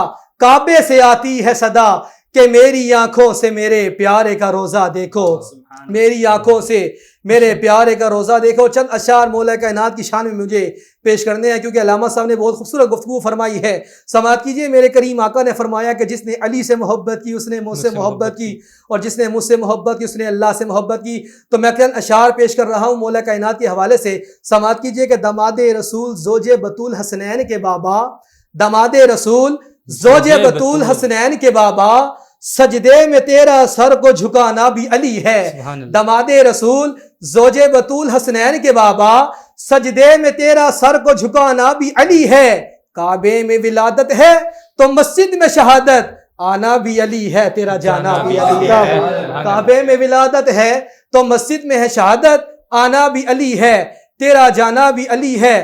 کعبے سے آتی ہے صدا کہ میری آنکھوں سے میرے پیارے کا روزہ دیکھو، میری آنکھوں سے میرے پیارے کا روزہ دیکھو. چند اشعار مولا کائنات کی شان میں مجھے پیش کرنے ہیں کیونکہ علامہ صاحب نے بہت خوبصورت گفتگو فرمائی ہے. سماعت کیجئے. میرے کریم آقا نے فرمایا کہ جس نے علی سے محبت کی اس نے مجھ سے محبت کی، اور جس نے مجھ سے محبت کی اس نے اللہ سے محبت کی. تو میں چند اشعار پیش کر رہا ہوں مولا کائنات کے حوالے سے. سماعت کیجئے کہ داماد رسول زوج بطول حسنین کے بابا، داماد رسول زوج بطول حسنین کے بابا، سجدے میں تیرا سر کو جھکانا بھی علی ہے. داماد رسول زوج بطول حسنین کے بابا، سجدے میں تیرا سر کو جھکانا بھی علی ہے. کعبے میں ولادت ہے تو مسجد میں شہادت آنا بھی علی ہے، تیرا جانا بھی علی ہے. کعبے میں ولادت ہے تو مسجد میں ہے شہادت آنا بھی علی ہے، تیرا جانا بھی علی ہے.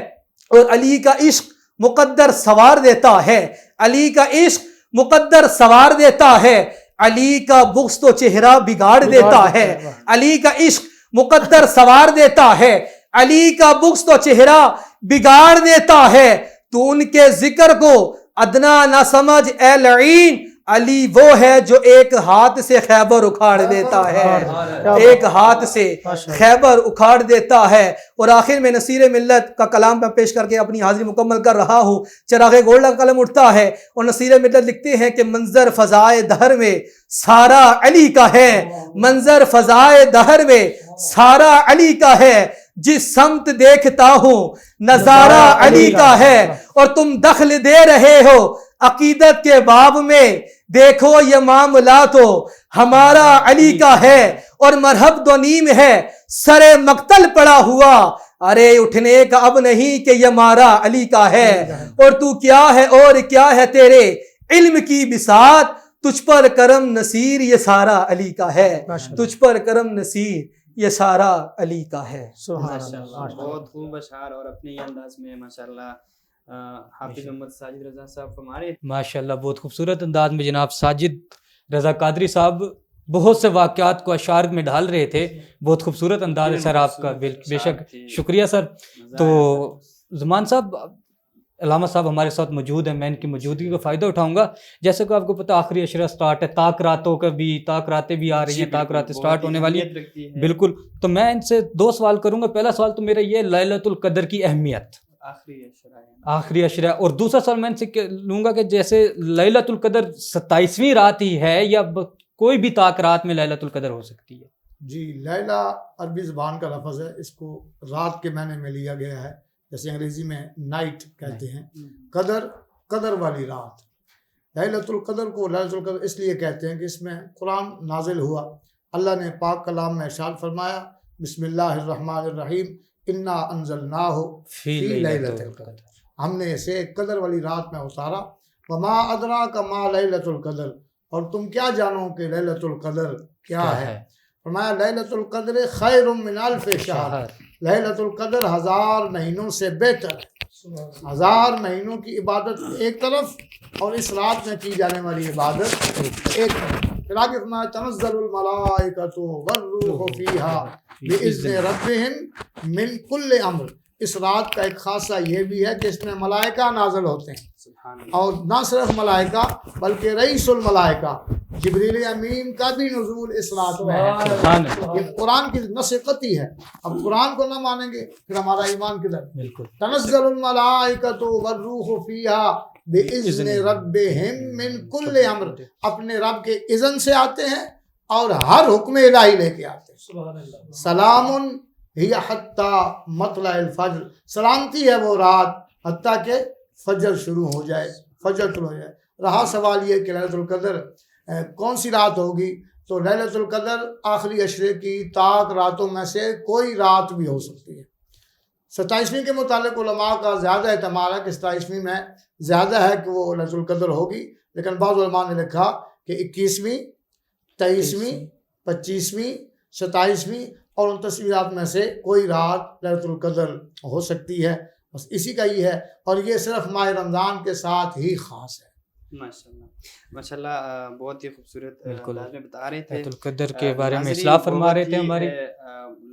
اور علی کا عشق مقدر سوار دیتا ہے، علی کا عشق مقدر سوار دیتا ہے. علی کا بغض تو چہرہ بگاڑ دیتا ہے، علی کا عشق مقدر سوار دیتا ہے. علی کا بغض تو چہرہ بگاڑ دیتا ہے. تو ان کے ذکر کو ادنا نہ سمجھ اے لعین، علی وہ ہے جو ایک ہاتھ سے خیبر اکھاڑ دیتا ہے، ایک ہاتھ سے خیبر اکھاڑ دیتا ہے. اور آخر میں نصیر ملت کا کلام میں پیش کر کے اپنی حاضری مکمل کر رہا ہوں. چراغ گولڈ کا قلم اٹھتا ہے اور نصیر ملت لکھتے ہیں کہ منظر فضائے دہر میں سارا علی کا ہے، منظر فضائے دہر میں سارا علی کا ہے. جس سمت دیکھتا ہوں نظارہ علی کا ہے. اور تم دخل دے رہے ہو عقیدت کے باب میں، دیکھو یہ معاملہ تو ہمارا علی کا ہے. اور مرحب دو نیم ہے سر مقتل پڑا ہوا، ارے اٹھنے کا اب نہیں کہ یہ مارا علی کا ہے. اور تو کیا ہے اور کیا ہے تیرے علم کی بساط، تجھ پر کرم نصیر یہ سارا علی کا ہے، تجھ پر کرم نصیر یہ سارا علی کا ہے. بہت خوب اشعار اور اپنے ہی انداز میں ماشاءاللہ حافظ محمد ساجد رضا صاحب ہمارے ماشاءاللہ بہت خوبصورت انداز میں جناب ساجد رضا قادری صاحب بہت سے واقعات کو اشعار میں ڈال رہے تھے. بہت خوبصورت انداز ہے سر آپ کا، بے شک شکریہ سر. تو زمان صاحب، علامہ صاحب ہمارے ساتھ موجود ہیں، میں ان کی موجودگی کا فائدہ اٹھاؤں گا. جیسے کہ آپ کو پتہ آخری عشرہ سٹارٹ ہے، طاق راتوں کا بھی، طاق راتیں بھی آ رہی ہیں، طاق راتیں سٹارٹ ہونے والی ہیں. بالکل. تو میں ان سے دو سوال کروں گا. پہلا سوال تو میرا یہ لیلۃ القدر کی اہمیت، آخری عشرہ. اور دوسرا سوال میں ان سے لوں گا کہ جیسے لیلۃ القدر 27ویں رات ہی ہے یا کوئی بھی طاق رات میں لیلۃ القدر ہو سکتی ہے؟ جی، لیلہ عربی زبان کا لفظ ہے، اس کو رات کے معنی میں لیا گیا ہے. جیسے انگریزی میں نائٹ کہتے ہیں. قدر والی رات. لیلۃ القدر کو لیلۃ القدر اس لیے کہتے ہیں کہ اس میں قرآن نازل ہوا. اللہ نے پاک کلام میں ارشاد فرمایا بسم اللہ الرحمن الرحیم انا انزلناہ فی لیلۃ القدر، ہم نے اسے قدر والی رات میں اتارا. وما ادراک ما لیلۃ القدر، اور تم کیا جانو کہ لیلۃ القدر کیا ہے. فرمایا لیلۃ القدر خیر من الف شہر، لیلۃ القدر 1000 مہینوں سے بہتر ہے. 1000 مہینوں کی عبادت ایک طرف اور اس رات میں کی جانے والی عبادت ایک طرف. پھر آگے فرمایا تنزل الملائکۃ والروح فیہا بإذن ربہم من کل امر. اس رات کا ایک خاصہ یہ بھی ہے کہ اس میں ملائکہ نازل ہوتے ہیں، اور نہ صرف ملائکہ بلکہ رئیس الملائکہ جبریل امین کا بھی نزول اس رات میں ہے. یہ قرآن کی نص قطعی ہے. اب قرآن کو نہ مانیں گے پھر ہمارا ایمان کدھر؟ بالکل. تنزل الملائکۃ والروح فیہا بإذن ربہم من کل امر، اپنے رب کے اذن سے آتے ہیں اور ہر حکم الہی لے کے آتے ہیں. سلام ہی حتیٰ مطلع الفجر، سلامتی ہے وہ رات حتیٰ کہ فجر شروع ہو جائے، فجر شروع ہو جائے. رہا سوال یہ کہ لیلۃ القدر کون سی رات ہوگی، تو لیلۃ القدر آخری عشرے کی طاق راتوں میں سے کوئی رات بھی ہو سکتی ہے. 27ویں کے متعلق علماء کا زیادہ اعتماد ہے کہ 27ویں میں زیادہ ہے کہ وہ لیلۃ القدر ہوگی، لیکن بعض علماء نے لکھا کہ 21ویں 23ویں 25ویں 27ویں اور 29ویں رات میں سے کوئی رات لیلۃ القدر ہو سکتی ہے. بس اسی کا ہی ہے، اور یہ صرف ماہ رمضان کے ساتھ ہی خاص ہے. ماشاءاللہ ماشاءاللہ، بہت ہی خوبصورت انداز میں بتا رہے تھے لیلۃ القدر کے بارے میں اصلاح فرما رہے تھے ہمارے.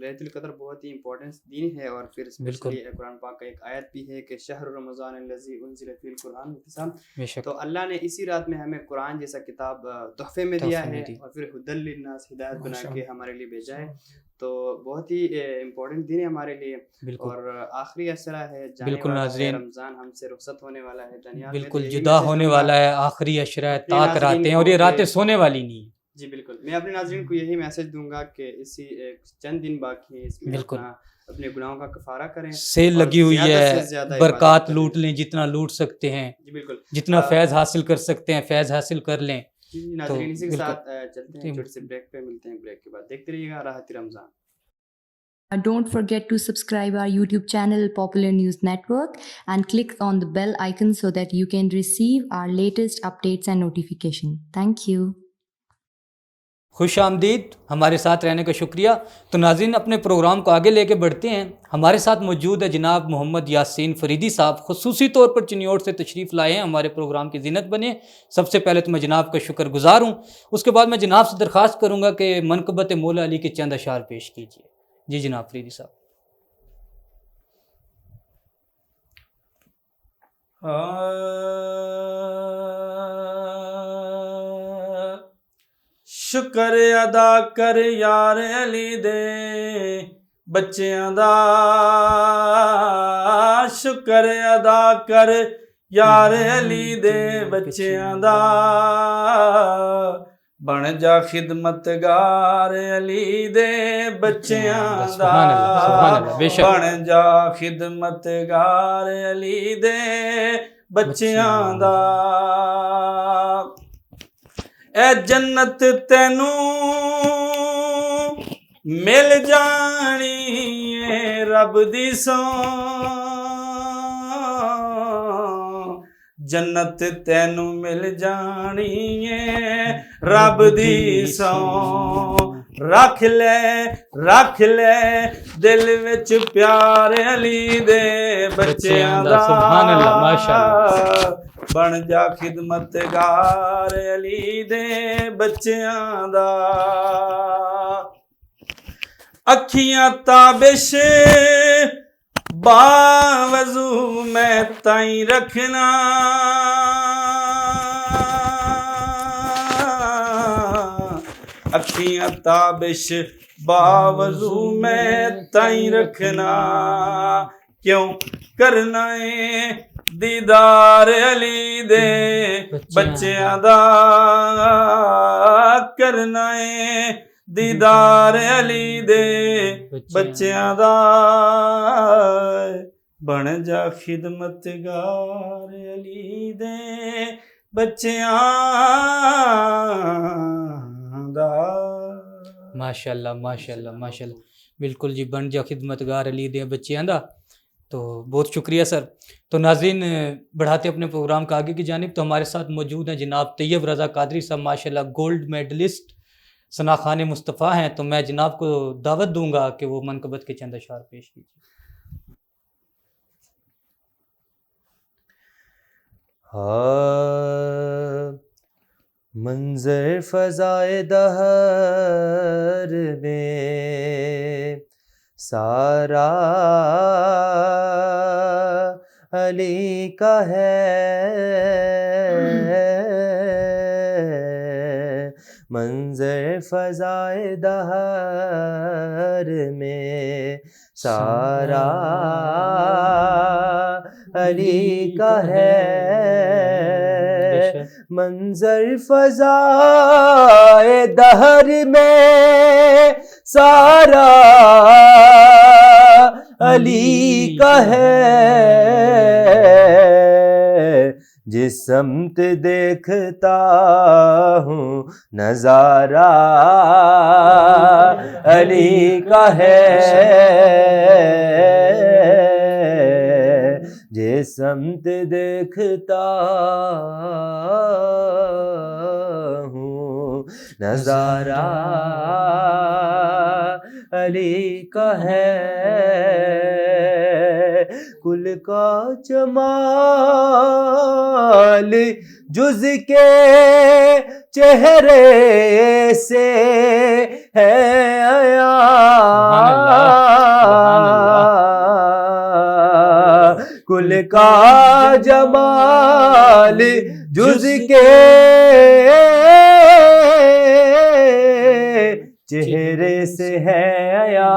لیلۃ القدر بہت ہی امپورٹنس دین ہے، اور پھر اسپیشلی قرآن پاک کا ایک آیت بھی ہے کہ شہر رمضان الذی انزل فیہ القرآن. تو اللہ نے اسی رات میں ہمیں قرآن جیسا کتاب تحفے میں دیا ہے، اور پھر ھدی للناس، ہدایت بنا کے ہمارے لیے بھیجا ہے. تو بہت ہی امپورٹنٹ دن ہے ہمارے لیے، بالکل اور آخری عشرہ ہے، جانے بالکل والا ہے ناظرین، رمضان ہم سے رخصت ہونے والا ہے دنیا میں، تو بالکل یہی جدا میسج ہونے دوں گا والا ہے، آخری عشرہ ہے، اپنے طاق ناظرین راتیں ہیں، کو اور یہ راتیں کہ سونے والی نہیں ہیں۔ جی بالکل، میں اپنے ناظرین کو یہی میسج دوں گا کہ اسی چند دن باقی ہیں، اس میں بالکل اپنے گناہوں کا کفارہ کریں، سیل اور لگی ہوئی زیادہ سے ہے، زیادہ برکات عبادت کریں۔ لوٹ لیں جتنا لوٹ سکتے ہیں، جی بالکل، جتنا فیض حاصل کر سکتے ہیں فیض حاصل کر لیں۔ جی تو ناظرین اسی کے بالکل ساتھ چلتے ہیں چھوٹے سے بریک پہ، ملتے ہیں بریک کے بعد، دیکھتے رہیے گا راحت رمضان۔ Don't forget to subscribe our YouTube channel Popular News Network and click on the bell icon so that you can receive our latest updates and notification. Thank you. خوش آمدید، ہمارے ساتھ رہنے کا شکریہ۔ تو ناظرین اپنے پروگرام کو آگے لے کے بڑھتے ہیں۔ ہمارے ساتھ موجود ہے جناب محمد یاسین فریدی صاحب، خصوصی طور پر چنیوٹ سے تشریف لائے ہیں، ہمارے پروگرام کی زینت بنے۔ سب سے پہلے تو میں جناب کا شکر گزار ہوں، اس کے بعد میں جناب سے درخواست کروں گا کہ منقبت مولا علی کے چند اشعار پیش کیجیے۔ جی جناب فریدی صاحب۔ شکر ادا کر یار علی دے بچیاں دا، شکر ادا کر یار علی دے بچیاں دا، بن جا خدمتگار علی دے بچیاں دا، بن جا خدمتگار علی دے بچیاں دا، اے جنت تینوں مل جانی اے رب دی سوں، جنت تینوں مل جانی اے رب دی سوں، رکھ لے دل وچ پیار علی دے بچیاں دا، سبحان اللہ، ماشاءاللہ، بن جا خدمتگار علی دے بچیاں دا، اکھیاں تابش باوضو میں تائیں رکھنا، اکھیاں تابش باوضو میں تائیں رکھنا، کیوں کرنا ہے دیدار علی دے بچیاں دا، کرنا ہے دیدار علی دے بچیاں دا، بن جا خدمتگار علی دے بچیاں دا۔ ماشاءاللہ ماشاءاللہ ماشاءاللہ، بالکل جی، بن جا خدمتگار علی دے بچیاں دا۔ تو بہت شکریہ سر۔ تو ناظرین بڑھاتے اپنے پروگرام کا آگے کی جانب، تو ہمارے ساتھ موجود ہیں جناب طیب رضا قادری صاحب، ماشاءاللہ گولڈ میڈلسٹ ثنا خان مصطفیٰ ہیں، تو میں جناب کو دعوت دوں گا کہ وہ منقبت کے چند اشعار پیش کیجیے۔ منظر فضائے دہر میں سارا علی کا ہے، منظر فضائے دہر میں سارا علی کا ہے، منظر فضائے دہر میں سارا علی کا ہے، جس سمت دیکھتا ہوں نظارہ علی کا ہے، جس سمت دیکھتا ہوں نظارہ علی کا ہے، کل کا جمال جز کے چہرے سے ہے عیاں، کل کا جمال جز کے چہرے سے ہے عیا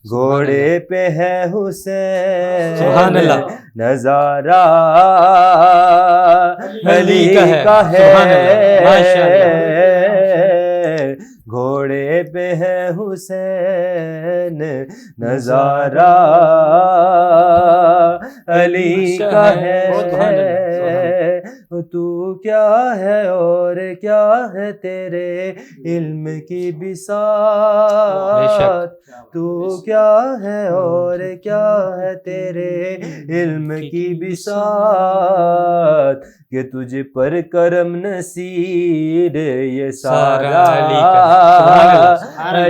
گھوڑے پہ ہے حسین سبحان اللہ نظارہ علی کا ہے سبحان اللہ ماشاء اللہ گھوڑے پہ ہے حسین نظارہ علی کا ہے تو کیا ہے اور کیا ہے تیرے علم کی بساط تو کیا ہے اور کیا ہے تیرے علم کی بساط کہ تجھ پر کرم نصیر یہ سارا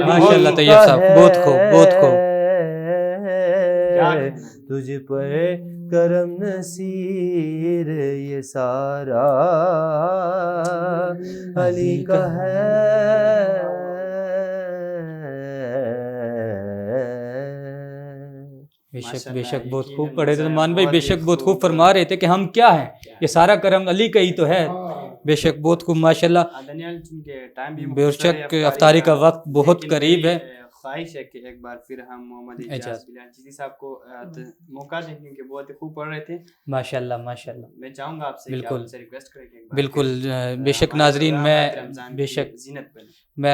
ماشاء اللہ طیب صاحب بہت خوب بہت خوب تجھ پر کرم نصیر یہ سارا علی کا ہے بے شک بے شک بہت خوب پڑھے تھے مان بھائی بے شک بہت خوب فرما رہے تھے کہ ہم کیا ہیں یہ سارا کرم علی کا ہی تو ہے بے شک بہت خوب ماشاءاللہ بے شک افطاری کا وقت بہت قریب ہے خواہش ہے کہ ایک بار پھر ہم محمد اعجاز بلال صاحب کو موقع دیں کیونکہ بہت ہی خوب پڑھ رہے تھے ماشاءاللہ ماشاءاللہ میں چاہوں گا آپ سے کہ آپ سے ریکویسٹ کریں کہ بالکل بے شک ناظرین میں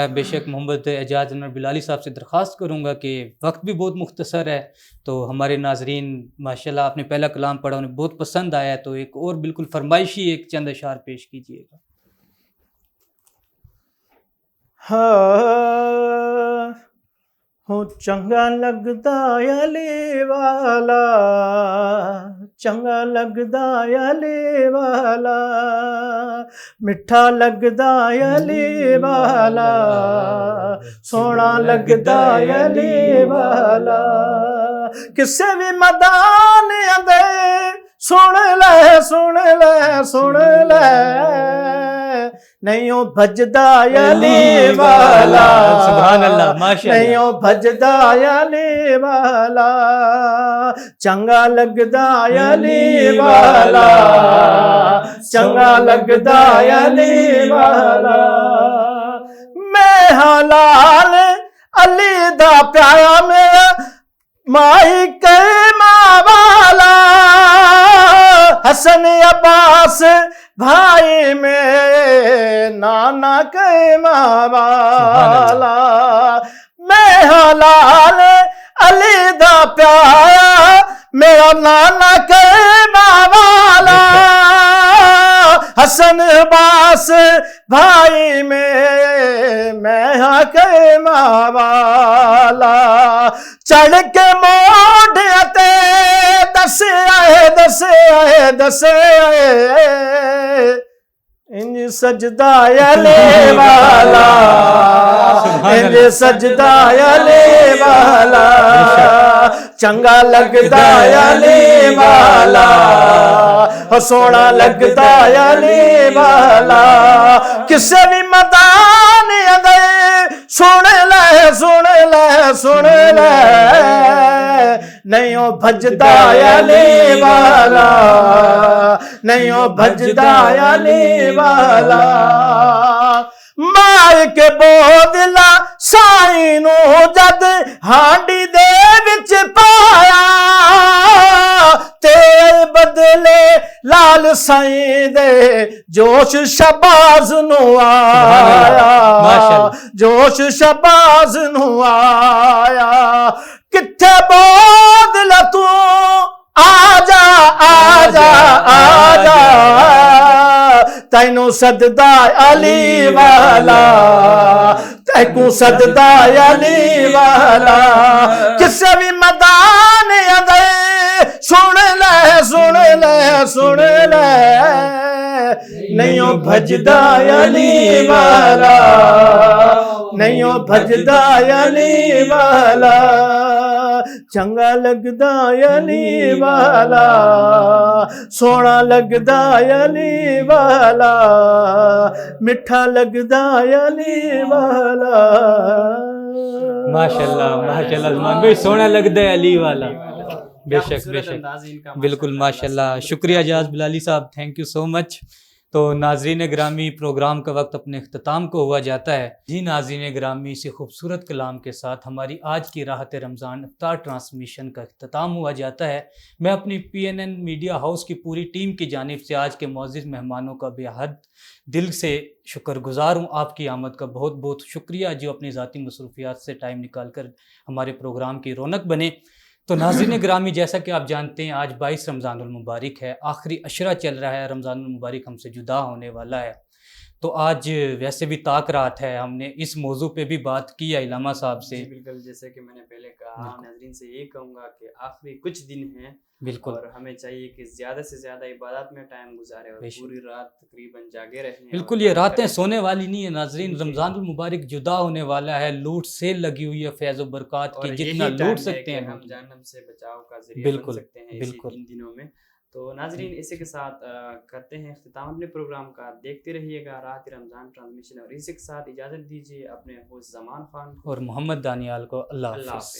بے شک محمد اعجاز انور بلالی صاحب سے درخواست کروں گا کہ وقت بھی بہت مختصر ہے تو ہمارے ناظرین ماشاءاللہ آپ نے پہلا کلام پڑھا انہیں بہت پسند آیا تو ایک اور بالکل فرمائشی ایک چند اشعار پیش کیجیے گا ہو چنگا لگدا علی والا چنگا لگدا علی والا میٹھا لگدا علی والا سونا لگدا علی والا کسے بھی میدان دے سن لے سن لے سن لے نہیں بھجدا علی والا سبحان اللہ ماشاءاللہ نہیں بھجدا علی والا چنگا لگدا علی والا چنگا لگدا علی والا میں حلال علی دا پیارا میں مائی کریمہ والا حسن عباس بھائی میں نانا کریمہ والا میں حلال علی دا پیارا میرا نانا کریمہ والا حسن عباس بھائی میں ہاں کریمہ والا چڑھ کے موڈے تے دس آئے دس آئے دس آئے انج سجدہ علی والا انج سجدہ علی والا چنگا لگدا علی والا سونا لگدا علی والا کسے بھی میدان دے سن لے سن لے سن لے نہیں بھجدا علی والا نہیں بھجدا علی والا مار کے بودلا سائی نو جد ہانڈی دے وچ پایا تیرے بدلے لال سائی دے جوش شباز نو آیا جوش شباز نو آیا کتھے بودلا تو آجا آجا آجا تینوں سجدہ علی والا تینوں سجدہ علی والا کسے بھی میدان دے سن لے سن لے سن لے نہیں بھجدا علی والا نہیں بھجدا علی والا چنگا لگدا علی والا سونا لگدا علی والا میٹھا لگدا علی والا ماشاءاللہ ماشاءاللہ زمان بھائی سونا لگدا ہے علی والا بے شک بے شک بالکل ماشاءاللہ شکریہ اعجاز بلالی صاحب تھینک یو سو مچ تو ناظرین گرامی پروگرام کا وقت اپنے اختتام کو ہوا جاتا ہے. جی ناظرین گرامی اسی خوبصورت کلام کے ساتھ ہماری آج کی راحت رمضان افطار ٹرانسمیشن کا اختتام ہوا جاتا ہے. میں اپنی PNN میڈیا ہاؤس کی پوری ٹیم کی جانب سے آج کے معزز مہمانوں کا بے حد دل سے شکر گزار ہوں. آپ کی آمد کا بہت بہت شکریہ جو اپنی ذاتی مصروفیات سے ٹائم نکال کر ہمارے پروگرام کی رونق بنے. تو ناظرین گرامی جیسا کہ آپ جانتے ہیں آج 22 رمضان المبارک ہے، آخری عشرہ چل رہا ہے، رمضان المبارک ہم سے جدا ہونے والا ہے. تو آج ویسے بھی طاق رات ہے، ہم نے اس موضوع پہ بھی بات کی ہے علامہ صاحب سے. جی بالکل، جیسے کہ میں نے پہلے کہا، ناظرین سے یہ کہوں گا کہ آخری کچھ دن ہیں بالکل، اور ہمیں چاہیے کہ زیادہ سے زیادہ عبادات میں ٹائم گزارے اور پوری رات تقریباً جاگے رہیں. بالکل یہ راتیں سونے والی نہیں ہے ناظرین. رمضان المبارک جدا ہونے والا ہے، لوٹ سیل لگی ہوئی ہے فیض و برکات کی، جتنا لوٹ سکتے ہیں ہم جہنم سے بچاؤ کا ذریعہ بن سکتے ہیں بالکل ان دنوں میں. تو ناظرین اسی کے ساتھ کرتے ہیں اختتام اپنے پروگرام کا. دیکھتے رہیے گا راحت رمضان ٹرانسمیشن اور اسی کے ساتھ اجازت دیجیے اپنے ہوسٹ زمان خان اور محمد دانیال کو. اللہ حافظ.